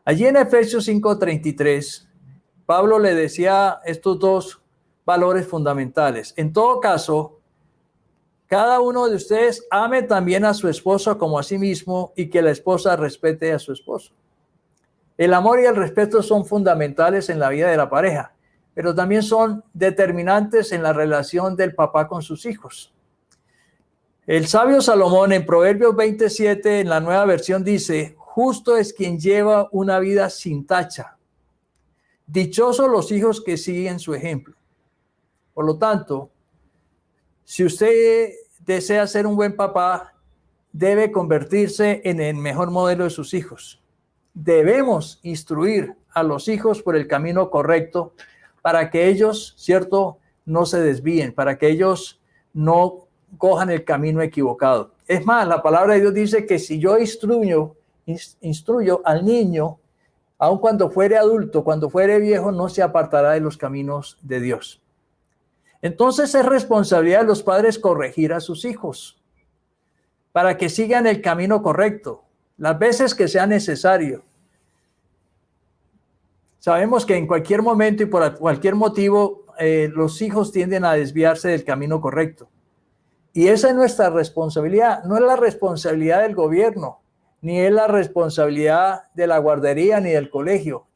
Allí en Efesios 5:33, Pablo le decía estos dos valores fundamentales. En todo caso, cada uno de ustedes ame también a su esposo como a sí mismo, y que la esposa respete a su esposo. El amor y el respeto son fundamentales en la vida de la pareja, pero también son determinantes en la relación del papá con sus hijos. El sabio Salomón en Proverbios 27, en la Nueva Versión, dice, justo es quien lleva una vida sin tacha. Dichosos los hijos que siguen su ejemplo. Por lo tanto, si usted desea ser un buen papá, debe convertirse en el mejor modelo de sus hijos. Debemos instruir a los hijos por el camino correcto para que ellos, ¿cierto?, no se desvíen, para que ellos no cojan el camino equivocado. Es más, la palabra de Dios dice que si yo instruyo al niño, aun cuando fuere adulto, cuando fuere viejo, no se apartará de los caminos de Dios. Entonces es responsabilidad de los padres corregir a sus hijos para que sigan el camino correcto, las veces que sea necesario. Sabemos que en cualquier momento y por cualquier motivo, los hijos tienden a desviarse del camino correcto. Y esa es nuestra responsabilidad, no es la responsabilidad del gobierno, ni es la responsabilidad de la guardería, ni del colegio,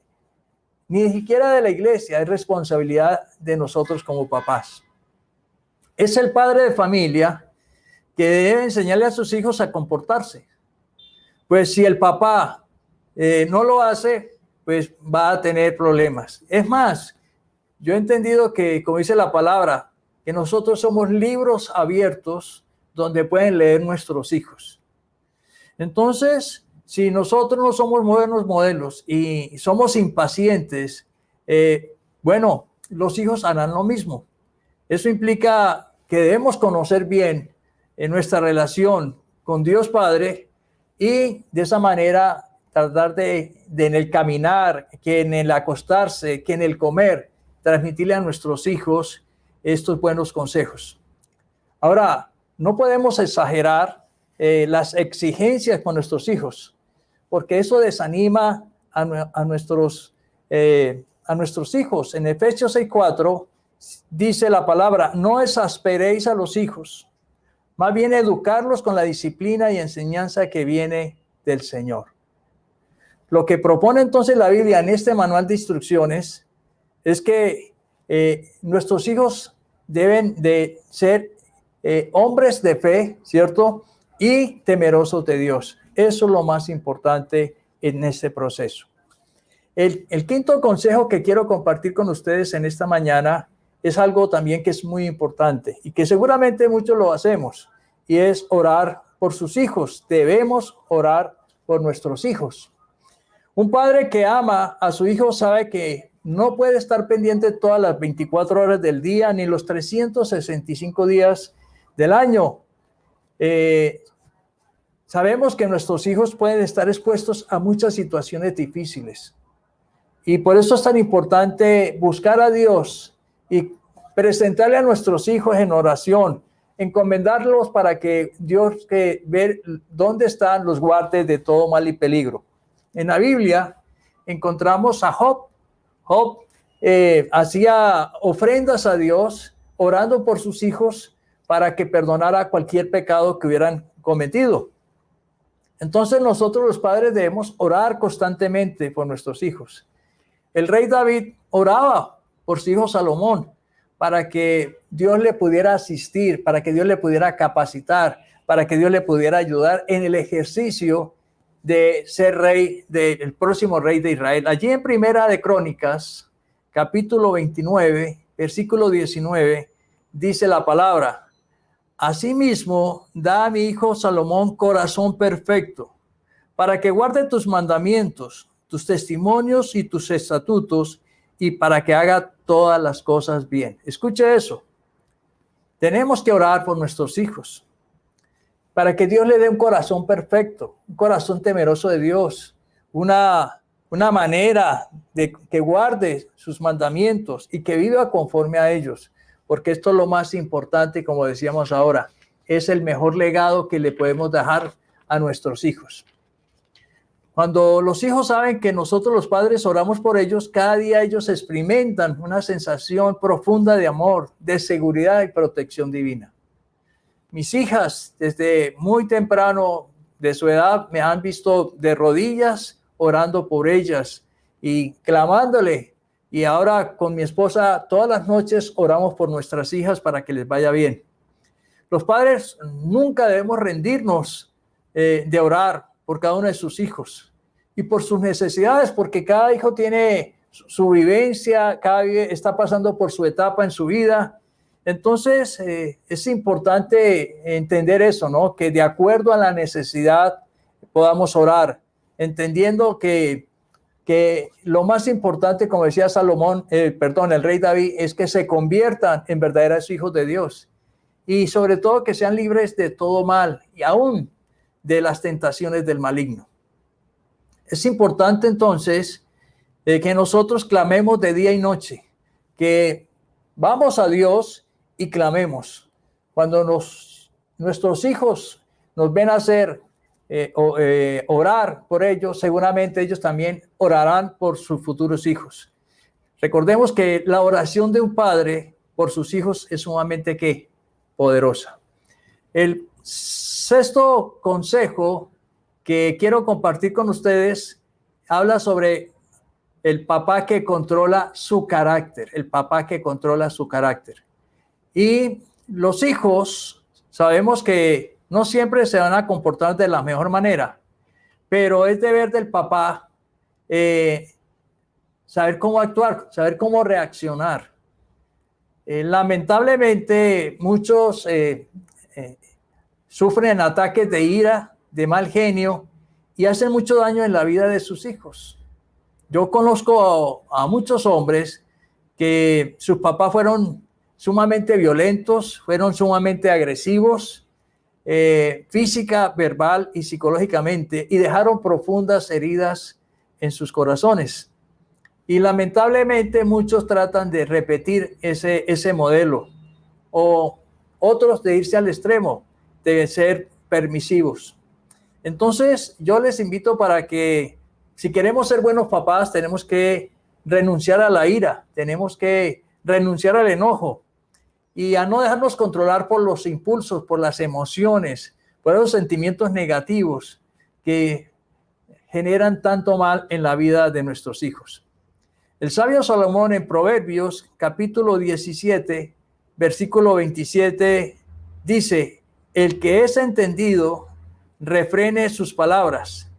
ni siquiera de la iglesia, es responsabilidad de nosotros como papás. Es el padre de familia que debe enseñarle a sus hijos a comportarse. Pues si el papá no lo hace, pues va a tener problemas. Es más, yo he entendido que, como dice la palabra, que nosotros somos libros abiertos donde pueden leer nuestros hijos. Entonces, si nosotros no somos buenos modelos y somos impacientes, bueno, los hijos harán lo mismo. Eso implica que debemos conocer bien en nuestra relación con Dios Padre y de esa manera tratar de en el caminar, que en el acostarse, que en el comer, transmitirle a nuestros hijos estos buenos consejos. Ahora, no podemos exagerar las exigencias con nuestros hijos, porque eso desanima a nuestros hijos. En Efesios 6:4 dice la palabra: no exasperéis a los hijos, más bien educarlos con la disciplina y enseñanza que viene del Señor. Lo que propone entonces la Biblia en este manual de instrucciones es que nuestros hijos deben de ser hombres de fe, ¿cierto? Y temerosos de Dios. Eso es lo más importante en este proceso. El quinto consejo que quiero compartir con ustedes en esta mañana es algo también que es muy importante y que seguramente muchos lo hacemos, y es orar por sus hijos. Debemos orar por nuestros hijos. Un padre que ama a su hijo sabe que no puede estar pendiente todas las 24 horas del día ni los 365 días del año. Sabemos que nuestros hijos pueden estar expuestos a muchas situaciones difíciles. Y por eso es tan importante buscar a Dios y presentarle a nuestros hijos en oración, encomendarlos para que Dios, que ver dónde están, los guarde de todo mal y peligro. En la Biblia encontramos a Job. Job hacía ofrendas a Dios, orando por sus hijos para que perdonara cualquier pecado que hubieran cometido. Entonces nosotros los padres debemos orar constantemente por nuestros hijos. El rey David oraba por su hijo Salomón para que Dios le pudiera asistir, para que Dios le pudiera capacitar, para que Dios le pudiera ayudar en el ejercicio de ser rey, del próximo rey de Israel. Allí en Primera de Crónicas, capítulo 29, versículo 19, dice la palabra: asimismo, da a mi hijo Salomón corazón perfecto, para que guarde tus mandamientos, tus testimonios y tus estatutos, y para que haga todas las cosas bien. Escuche eso. Tenemos que orar por nuestros hijos, para que Dios le dé un corazón perfecto, un corazón temeroso de Dios, una manera de que guarde sus mandamientos y que viva conforme a ellos, porque esto es lo más importante, como decíamos ahora, es el mejor legado que le podemos dejar a nuestros hijos. Cuando los hijos saben que nosotros los padres oramos por ellos, cada día ellos experimentan una sensación profunda de amor, de seguridad y protección divina. Mis hijas, desde muy temprano de su edad, me han visto de rodillas orando por ellas y clamándole. Y ahora con mi esposa todas las noches oramos por nuestras hijas para que les vaya bien. Los padres nunca debemos rendirnos de orar por cada uno de sus hijos y por sus necesidades, porque cada hijo tiene su vivencia, cada está pasando por su etapa en su vida. Entonces es importante entender eso, ¿no? Que de acuerdo a la necesidad podamos orar, entendiendo que lo más importante, como decía el rey David, es que se conviertan en verdaderos hijos de Dios y sobre todo que sean libres de todo mal y aún de las tentaciones del maligno. Es importante entonces que nosotros clamemos de día y noche, que vamos a Dios y clamemos. Cuando nuestros hijos nos ven hacer orar por ellos, seguramente ellos también orarán por sus futuros hijos. Recordemos que la oración de un padre por sus hijos es sumamente poderosa. El sexto consejo que quiero compartir con ustedes habla sobre el papá que controla su carácter, el papá que controla su carácter. Y los hijos, sabemos que no siempre se van a comportar de la mejor manera, pero es deber del papá saber cómo actuar, saber cómo reaccionar. Lamentablemente, muchos sufren ataques de ira, de mal genio y hacen mucho daño en la vida de sus hijos. Yo conozco a muchos hombres que sus papás fueron sumamente violentos, fueron sumamente agresivos, física, verbal y psicológicamente, y dejaron profundas heridas en sus corazones. Y lamentablemente muchos tratan de repetir ese modelo, o otros de irse al extremo, de ser permisivos. Entonces yo les invito para que, si queremos ser buenos papás, tenemos que renunciar a la ira, tenemos que renunciar al enojo y a no dejarnos controlar por los impulsos, por las emociones, por los sentimientos negativos que generan tanto mal en la vida de nuestros hijos. El sabio Salomón en Proverbios, capítulo 17, versículo 27, dice: el que es entendido refrene sus palabras,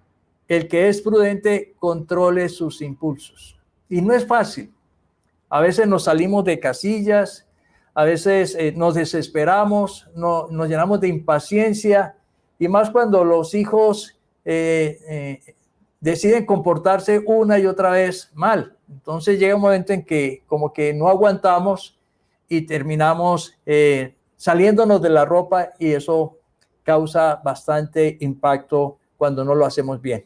el que es prudente controle sus impulsos. Y no es fácil. A veces nos salimos de casillas, a veces nos desesperamos, nos llenamos de impaciencia, y más cuando los hijos deciden comportarse una y otra vez mal. Entonces llega un momento en que como que no aguantamos y terminamos saliéndonos de la ropa, y eso causa bastante impacto cuando no lo hacemos bien.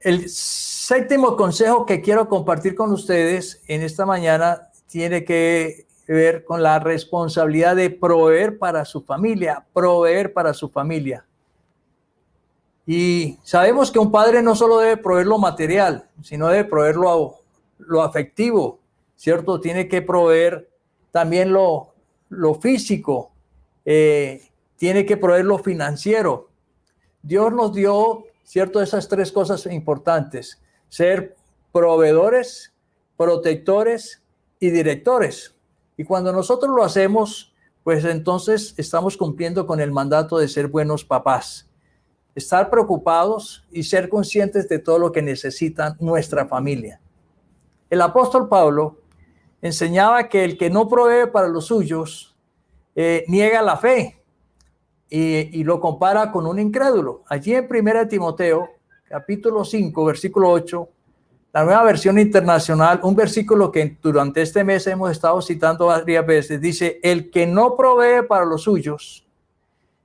El séptimo consejo que quiero compartir con ustedes en esta mañana tiene que ver con la responsabilidad de proveer para su familia, proveer para su familia. Y sabemos que un padre no solo debe proveer lo material, sino debe proveer lo afectivo, ¿cierto? Tiene que proveer también lo físico, tiene que proveer lo financiero. Dios nos dio, ¿cierto?, esas tres cosas importantes: ser proveedores, protectores y directores. Y cuando nosotros lo hacemos, pues entonces estamos cumpliendo con el mandato de ser buenos papás. Estar preocupados y ser conscientes de todo lo que necesita nuestra familia. El apóstol Pablo enseñaba que el que no provee para los suyos niega la fe, y lo compara con un incrédulo. Allí en 1 Timoteo, capítulo 5, versículo 8, la Nueva Versión Internacional, un versículo que durante este mes hemos estado citando varias veces, dice: el que no provee para los suyos,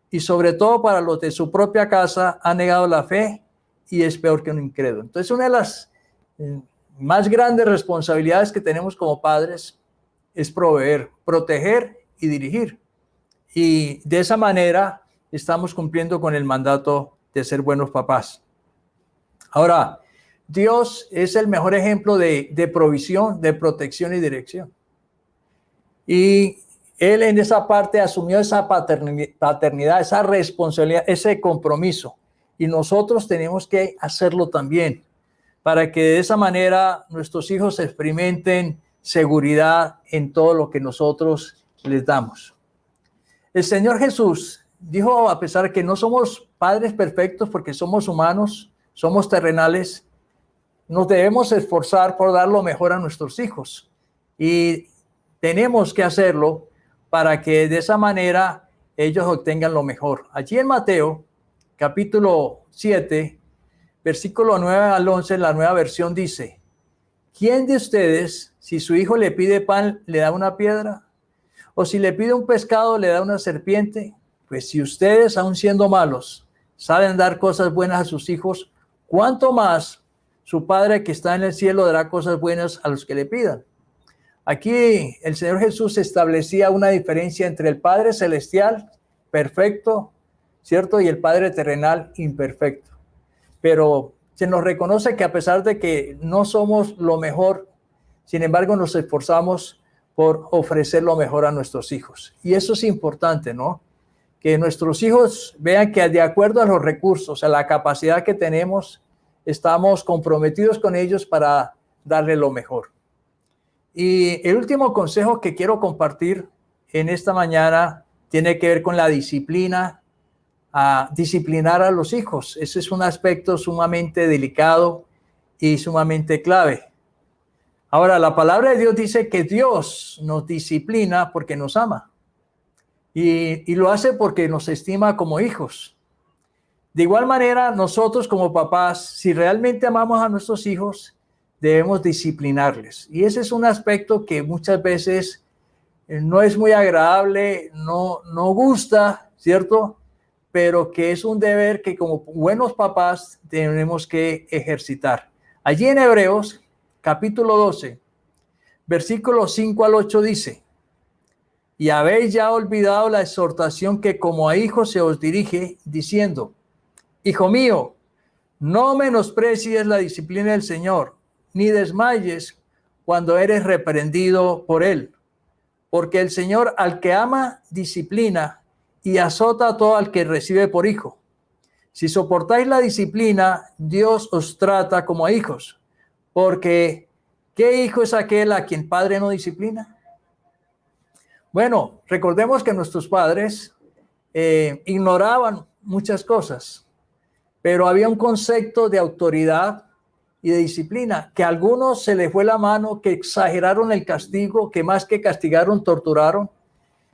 y sobre todo para los de su propia casa, ha negado la fe y es peor que un incrédulo. Entonces, una de las más grandes responsabilidades que tenemos como padres es proveer, proteger y dirigir. Y de esa manera estamos cumpliendo con el mandato de ser buenos papás. Ahora, Dios es el mejor ejemplo de provisión, de protección y dirección. Y Él en esa parte asumió esa paternidad, esa responsabilidad, ese compromiso. Y nosotros tenemos que hacerlo también, para que de esa manera nuestros hijos experimenten seguridad en todo lo que nosotros les damos. El Señor Jesús dijo, a pesar de que no somos padres perfectos porque somos humanos, somos terrenales, nos debemos esforzar por dar lo mejor a nuestros hijos. Y tenemos que hacerlo para que de esa manera ellos obtengan lo mejor. Allí en Mateo, capítulo 7, versículo 9 al 11, la Nueva Versión dice: ¿quién de ustedes, si su hijo le pide pan, le da una piedra? ¿O si le pide un pescado, le da una serpiente? Pues si ustedes, aun siendo malos, saben dar cosas buenas a sus hijos, ¿cuánto más su Padre que está en el cielo dará cosas buenas a los que le pidan? Aquí el Señor Jesús establecía una diferencia entre el Padre celestial, perfecto, ¿cierto?, y el Padre terrenal, imperfecto. Pero se nos reconoce que a pesar de que no somos lo mejor, sin embargo nos esforzamos por ofrecer lo mejor a nuestros hijos. Y eso es importante, ¿no? Que nuestros hijos vean que de acuerdo a los recursos, a la capacidad que tenemos, estamos comprometidos con ellos para darle lo mejor. Y el último consejo que quiero compartir en esta mañana tiene que ver con la disciplina, a disciplinar a los hijos. Ese es un aspecto sumamente delicado y sumamente clave. Ahora, la palabra de Dios dice que Dios nos disciplina porque nos ama. Y lo hace porque nos estima como hijos. De igual manera, nosotros como papás, si realmente amamos a nuestros hijos, debemos disciplinarles. Y ese es un aspecto que muchas veces no es muy agradable, no gusta, ¿cierto? Pero que es un deber que como buenos papás tenemos que ejercitar. Allí en Hebreos, capítulo 12, versículos 5 al 8 dice: y habéis ya olvidado la exhortación que como a hijos se os dirige, diciendo: hijo mío, no menosprecies la disciplina del Señor, ni desmayes cuando eres reprendido por él. Porque el Señor al que ama, disciplina y azota a todo al que recibe por hijo. Si soportáis la disciplina, Dios os trata como a hijos. Porque, ¿qué hijo es aquel a quien padre no disciplina? Bueno, recordemos que nuestros padres ignoraban muchas cosas, pero había un concepto de autoridad y de disciplina, que a algunos se les fue la mano, que exageraron el castigo, que más que castigaron, torturaron.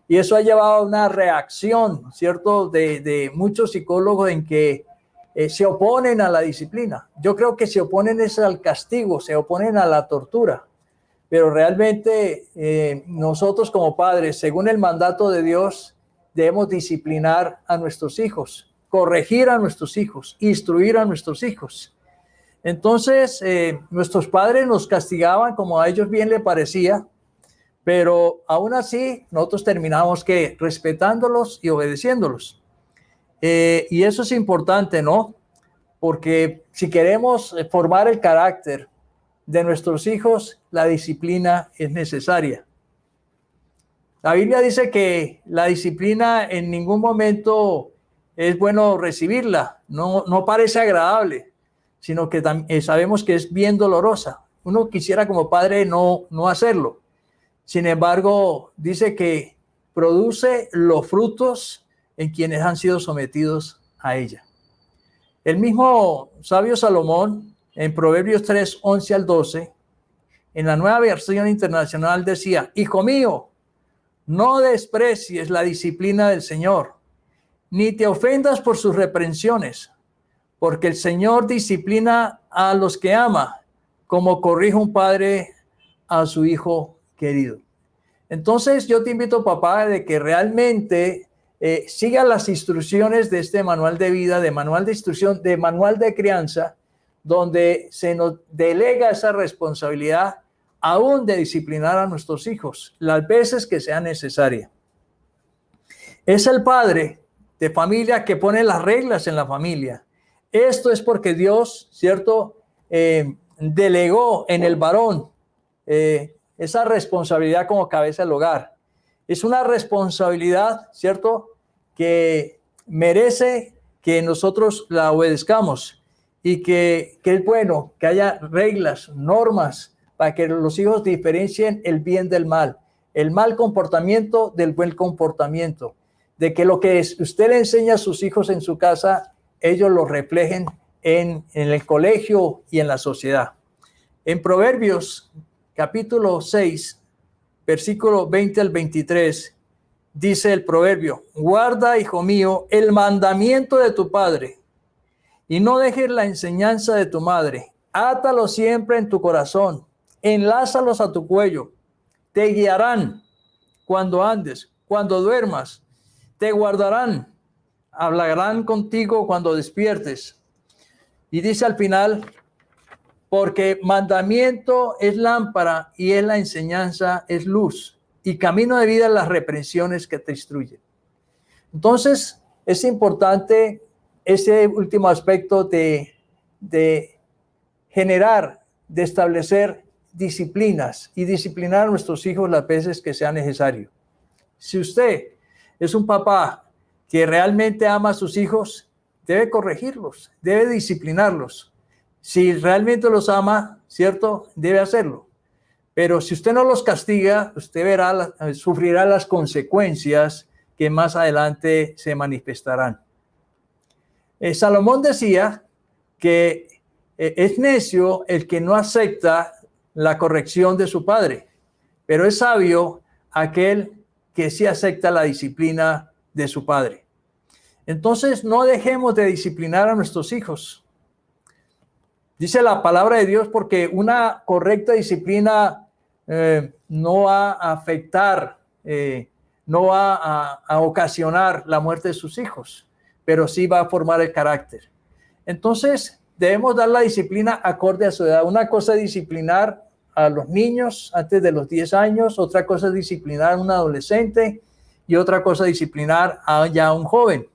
Y eso ha llevado a una reacción, ¿cierto?, de muchos psicólogos en que se oponen a la disciplina. Yo creo que se oponen es al castigo, se oponen a la tortura. Pero realmente nosotros como padres, según el mandato de Dios, debemos disciplinar a nuestros hijos, corregir a nuestros hijos, instruir a nuestros hijos. Entonces, nuestros padres nos castigaban como a ellos bien les parecía, pero aún así nosotros terminamos que respetándolos y obedeciéndolos. Y eso es importante, ¿no? Porque si queremos formar el carácter de nuestros hijos, la disciplina es necesaria. La Biblia dice que la disciplina en ningún momento es bueno recibirla, no parece agradable, sino que sabemos que es bien dolorosa. Uno quisiera como padre no hacerlo. Sin embargo, dice que produce los frutos en quienes han sido sometidos a ella. El mismo sabio Salomón, en Proverbios 3, 11 al 12, en la Nueva Versión Internacional decía: hijo mío, no desprecies la disciplina del Señor, ni te ofendas por sus reprensiones, porque el Señor disciplina a los que ama, como corrige un padre a su hijo querido. Entonces yo te invito, papá, de que realmente siga las instrucciones de este manual de vida, de manual de instrucción, de manual de crianza, donde se nos delega esa responsabilidad aún de disciplinar a nuestros hijos las veces que sea necesaria. Es el padre de familia que pone las reglas en la familia. Esto es porque Dios, ¿cierto?, delegó en el varón esa responsabilidad como cabeza del hogar. Es una responsabilidad, ¿cierto?, que merece que nosotros la obedezcamos y que es bueno que haya reglas, normas, para que los hijos diferencien el bien del mal, el mal comportamiento del buen comportamiento, de que lo que usted le enseña a sus hijos en su casa, ellos lo reflejen en el colegio y en la sociedad. En Proverbios capítulo 6, versículo 20 al 23, dice el proverbio: guarda, hijo mío, el mandamiento de tu padre y no dejes la enseñanza de tu madre. Átalo siempre en tu corazón, enlázalos a tu cuello. Te guiarán cuando andes, cuando duermas. Te guardarán, hablarán contigo cuando despiertes. Y dice al final: porque mandamiento es lámpara y es la enseñanza es luz, y camino de vida las reprensiones que te instruyen. Entonces es importante ese último aspecto de generar, de establecer disciplinas y disciplinar a nuestros hijos las veces que sea necesario. Si usted es un papá que realmente ama a sus hijos, debe corregirlos, debe disciplinarlos. Si realmente los ama, ¿cierto? Debe hacerlo. Pero si usted no los castiga, usted sufrirá las consecuencias que más adelante se manifestarán. Salomón decía que es necio el que no acepta la corrección de su padre, pero es sabio aquel que sí acepta la disciplina de su padre. Entonces, no dejemos de disciplinar a nuestros hijos. Dice la palabra de Dios, porque una correcta disciplina no va a afectar, no va a ocasionar la muerte de sus hijos, pero sí va a formar el carácter. Entonces, debemos dar la disciplina acorde a su edad. Una cosa es disciplinar a los niños antes de los 10 años, otra cosa es disciplinar a un adolescente y otra cosa es disciplinar a un joven.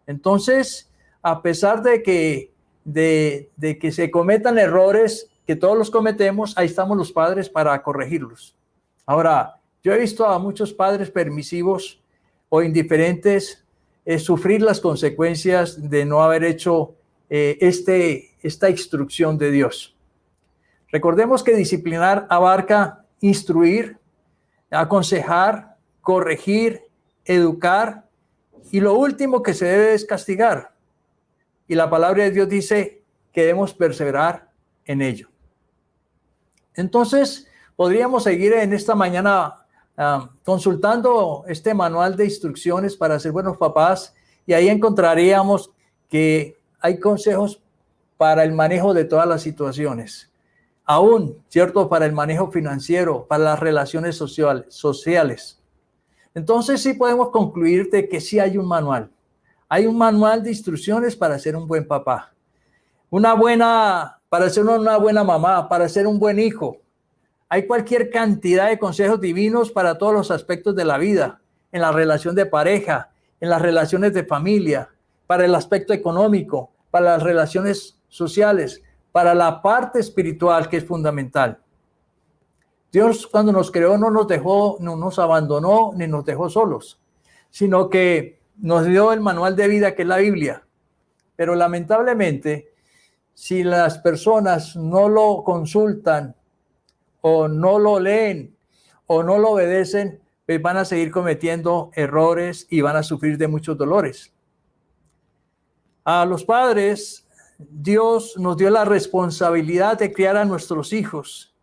Entonces, a pesar de que se cometan errores, que todos los cometemos, ahí estamos los padres para corregirlos. Ahora, yo he visto a muchos padres permisivos o indiferentes sufrir las consecuencias de no haber hecho esta instrucción de Dios. Recordemos que disciplinar abarca instruir, aconsejar, corregir, educar, y lo último que se debe es castigar. Y la palabra de Dios dice que debemos perseverar en ello. Entonces, podríamos seguir en esta mañana consultando este manual de instrucciones para ser buenos papás, y ahí encontraríamos que hay consejos para el manejo de todas las situaciones. Aún, ¿cierto? Para el manejo financiero, para las relaciones sociales. Entonces sí podemos concluir de que sí hay un manual. Hay un manual de instrucciones para ser un buen papá. Para ser una buena mamá, para ser un buen hijo. Hay cualquier cantidad de consejos divinos para todos los aspectos de la vida, en la relación de pareja, en las relaciones de familia, para el aspecto económico, para las relaciones sociales, para la parte espiritual que es fundamental. Dios, cuando nos creó, no nos dejó, no nos abandonó ni nos dejó solos, sino que nos dio el manual de vida que es la Biblia. Pero lamentablemente, si las personas no lo consultan o no lo leen o no lo obedecen, pues van a seguir cometiendo errores y van a sufrir de muchos dolores. A los padres, Dios nos dio la responsabilidad de criar a nuestros hijos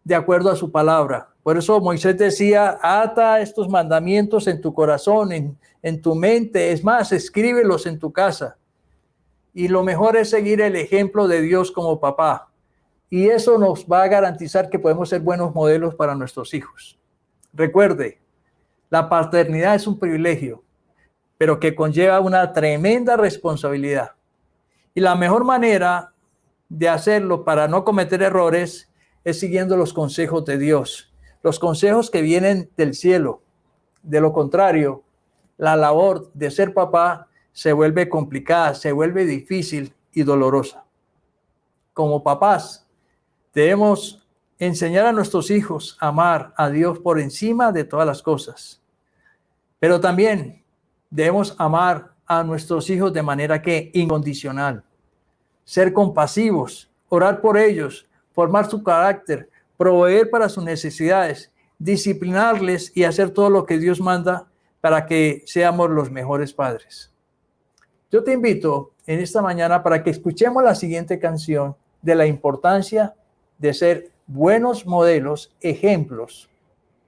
de acuerdo a su palabra. Por eso Moisés decía, ata estos mandamientos en tu corazón, en tu mente. Es más, escríbelos en tu casa. Y lo mejor es seguir el ejemplo de Dios como papá. Y eso nos va a garantizar que podemos ser buenos modelos para nuestros hijos. Recuerde, la paternidad es un privilegio, pero que conlleva una tremenda responsabilidad. Y la mejor manera de hacerlo para no cometer errores es siguiendo los consejos de Dios, los consejos que vienen del cielo. De lo contrario, la labor de ser papá se vuelve complicada, se vuelve difícil y dolorosa. Como papás, debemos enseñar a nuestros hijos a amar a Dios por encima de todas las cosas. Pero también debemos amar a nuestros hijos de manera que incondicional. Ser compasivos, orar por ellos, formar su carácter, proveer para sus necesidades, disciplinarles y hacer todo lo que Dios manda para que seamos los mejores padres. Yo te invito en esta mañana para que escuchemos la siguiente canción de la importancia de ser buenos modelos, ejemplos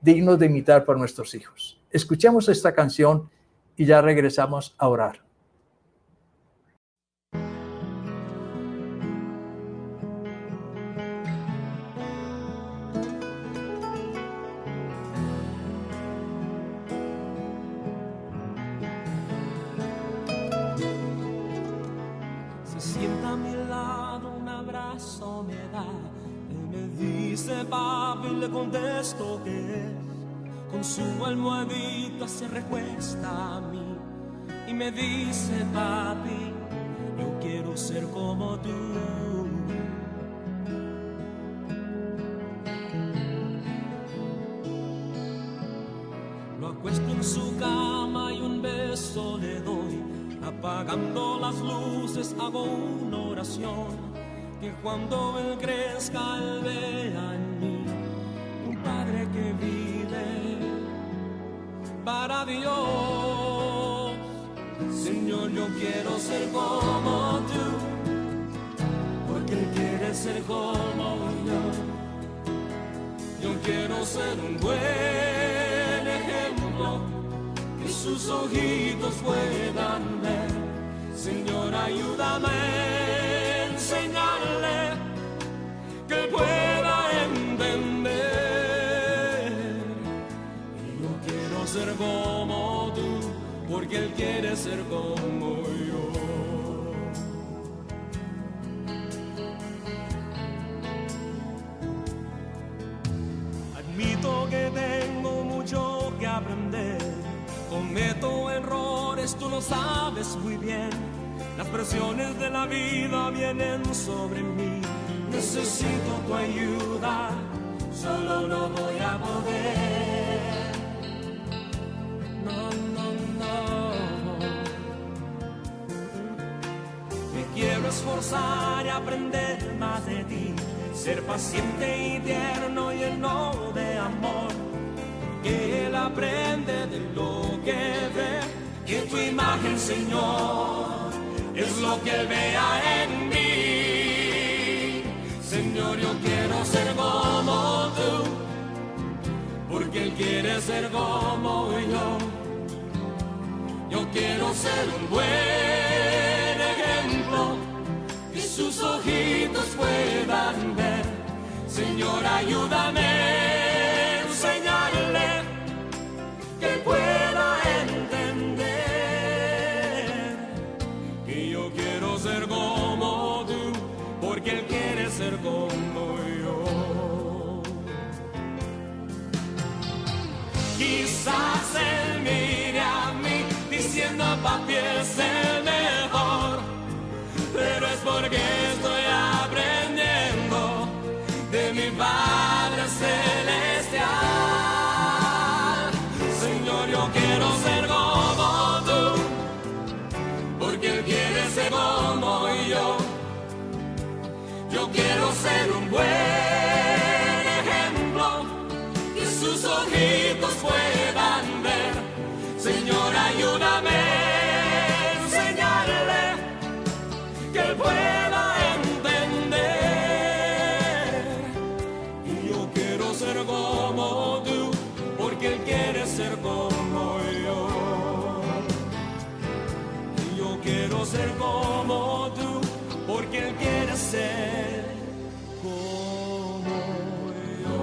dignos de imitar por nuestros hijos. Escuchemos esta canción y ya regresamos a orar. Sienta a mi lado, un abrazo me da. Él me dice papi, le contesto que es. Con su almohadita se recuesta a mí y me dice papi, yo quiero ser como tú. en su cama y un beso le doy. Apagando las luces hago una oración, que cuando él crezca él vea en mí un padre que vive para Dios. Señor, yo quiero ser como tú, porque él quiere ser como yo. Yo quiero ser un buen ejemplo, que sus ojitos puedan ver. Señor, ayúdame a enseñarle, que él pueda entender. Yo quiero ser como tú, porque él quiere ser como yo. Admito que tengo mucho que aprender, cometo errores, tú lo sabes muy bien. Las presiones de la vida vienen sobre mí, necesito tu ayuda, solo no voy a poder. No, no, no. Me quiero esforzar y aprender más de ti, ser paciente y tierno y lleno de amor, que él aprende de lo que ve, que tu imagen, Señor, es lo que él vea en mí. Señor, yo quiero ser como tú, porque él quiere ser como yo. Yo quiero ser un buen ejemplo, que sus ojitos puedan ver. Señor, ayúdame a enseñarle, que él pueda entender. Que yo quiero ser como tú, porque él quiere ser como yo. Quizás él mire a mí diciendo papi es el mejor, pero es porque estoy aprendiendo de mi Padre Celestial. Señor, yo quiero ser como tú, porque él quiere ser como yo. Yo quiero ser un buen ejemplo, que sus ojitos puedan ver. Señor, ayúdame a enseñarle, que él pueda entender. Y yo quiero ser como tú, porque él quiere ser como yo. Y yo quiero ser como tú, porque él quiere ser como yo.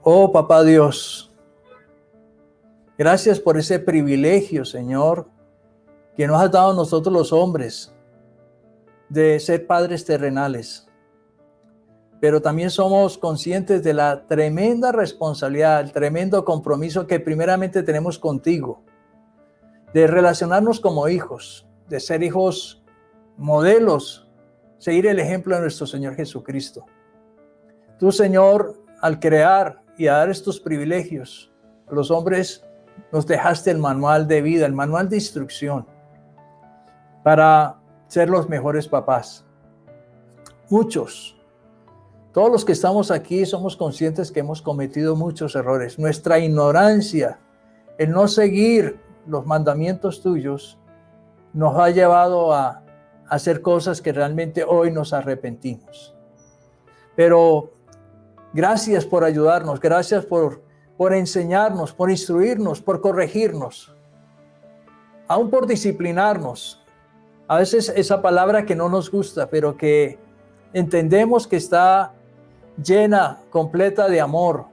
Oh, Papá Dios, gracias por ese privilegio, Señor, que nos has dado a nosotros los hombres de ser padres terrenales. pero también somos conscientes de la tremenda responsabilidad, el tremendo compromiso que primeramente tenemos contigo, de relacionarnos como hijos, de ser hijos modelos, seguir el ejemplo de nuestro Señor Jesucristo. Tú, Señor, al crear y a dar estos privilegios a los hombres, nos dejaste el manual de vida, el manual de instrucción para ser los mejores papás. Muchos, todos los que estamos aquí somos conscientes que hemos cometido muchos errores. Nuestra ignorancia, el no seguir los mandamientos tuyos, nos ha llevado a hacer cosas que realmente hoy nos arrepentimos. Pero gracias por ayudarnos, gracias por enseñarnos, por instruirnos, por corregirnos, aún por disciplinarnos. A veces esa palabra que no nos gusta, pero que entendemos que está llena, completa de amor,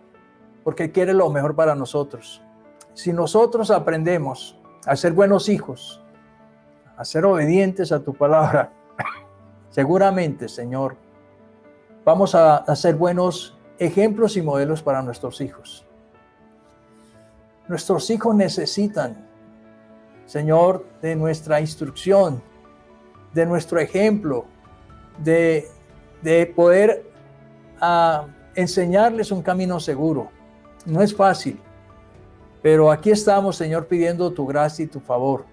porque quiere lo mejor para nosotros. Si nosotros aprendemos a ser buenos hijos, a ser obedientes a tu palabra, seguramente, Señor, vamos a ser buenos ejemplos y modelos para nuestros hijos. Nuestros hijos necesitan, Señor, de nuestra instrucción, de nuestro ejemplo, de poder enseñarles un camino seguro. No es fácil, pero aquí estamos, Señor, pidiendo tu gracia y tu favor.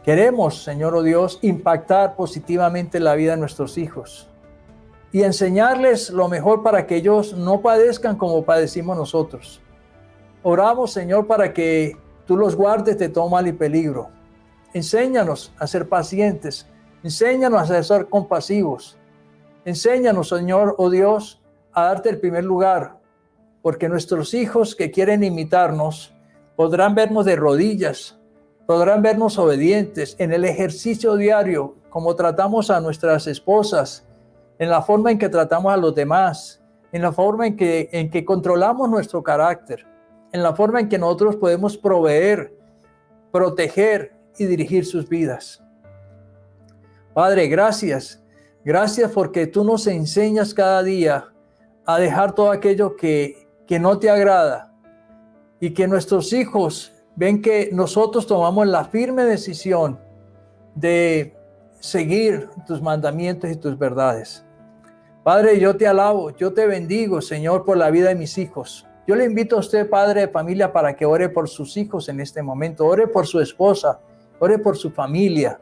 Queremos, Señor, oh Dios, impactar positivamente la vida de nuestros hijos y enseñarles lo mejor para que ellos no padezcan como padecimos nosotros. Oramos, Señor, para que tú los guardes de todo mal y peligro. Enséñanos a ser pacientes, enséñanos a ser compasivos. Enséñanos, Señor, oh Dios, a darte el primer lugar, porque nuestros hijos que quieren imitarnos podrán vernos de rodillas, podrán vernos obedientes en el ejercicio diario, como tratamos a nuestras esposas, en la forma en que tratamos a los demás, en la forma en que controlamos nuestro carácter, en la forma en que nosotros podemos proveer, proteger y dirigir sus vidas. Padre, gracias. Gracias porque tú nos enseñas cada día a dejar todo aquello que no te agrada y que nuestros hijos ven que nosotros tomamos la firme decisión de seguir tus mandamientos y tus verdades. Padre, yo te alabo, yo te bendigo, Señor, por la vida de mis hijos. Yo le invito a usted, padre de familia, para que ore por sus hijos en este momento. Ore por su esposa, ore por su familia.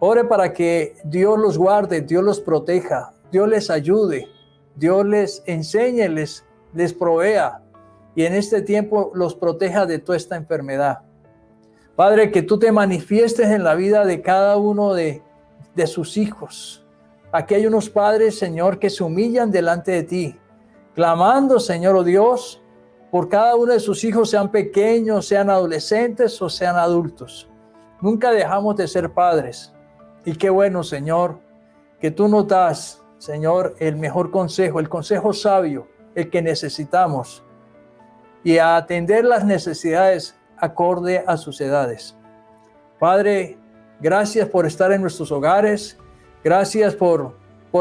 Ore para que Dios los guarde, Dios los proteja, Dios les ayude, Dios les enseñe, les provea y en este tiempo los proteja de toda esta enfermedad. Padre, que tú te manifiestes en la vida de cada uno de sus hijos. Aquí hay unos padres, Señor, que se humillan delante de ti, clamando, Señor, oh Dios, por cada uno de sus hijos, sean pequeños, sean adolescentes o sean adultos. Nunca dejamos de ser padres. Y qué bueno, Señor, que tú nos das, Señor, el mejor consejo, el consejo sabio, el que necesitamos, y a atender las necesidades acorde a sus edades. Padre, gracias por estar en nuestros hogares, gracias por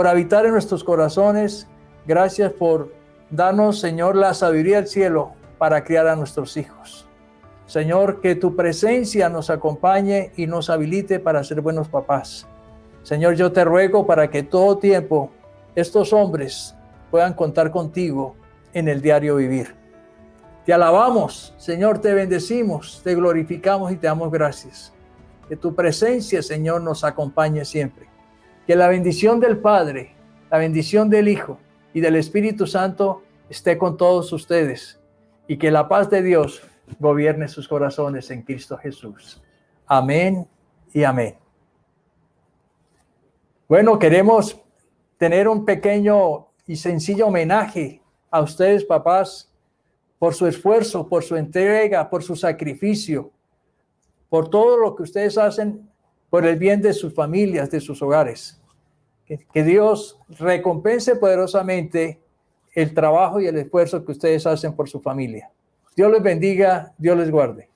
habitar en nuestros corazones, gracias por darnos, Señor, la sabiduría del cielo para criar a nuestros hijos. Señor, que tu presencia nos acompañe y nos habilite para ser buenos papás. Señor, yo te ruego para que todo tiempo estos hombres puedan contar contigo en el diario vivir. Te alabamos, Señor, te bendecimos, te glorificamos y te damos gracias. Que tu presencia, Señor, nos acompañe siempre. Que la bendición del Padre, la bendición del Hijo y del Espíritu Santo esté con todos ustedes y que la paz de Dios gobierne sus corazones en Cristo Jesús. Amén y amén. Bueno, queremos tener un pequeño y sencillo homenaje a ustedes, papás, por su esfuerzo, por su entrega, por su sacrificio, por todo lo que ustedes hacen por el bien de sus familias, de sus hogares. Que Dios recompense poderosamente el trabajo y el esfuerzo que ustedes hacen por su familia. Dios les bendiga, Dios les guarde.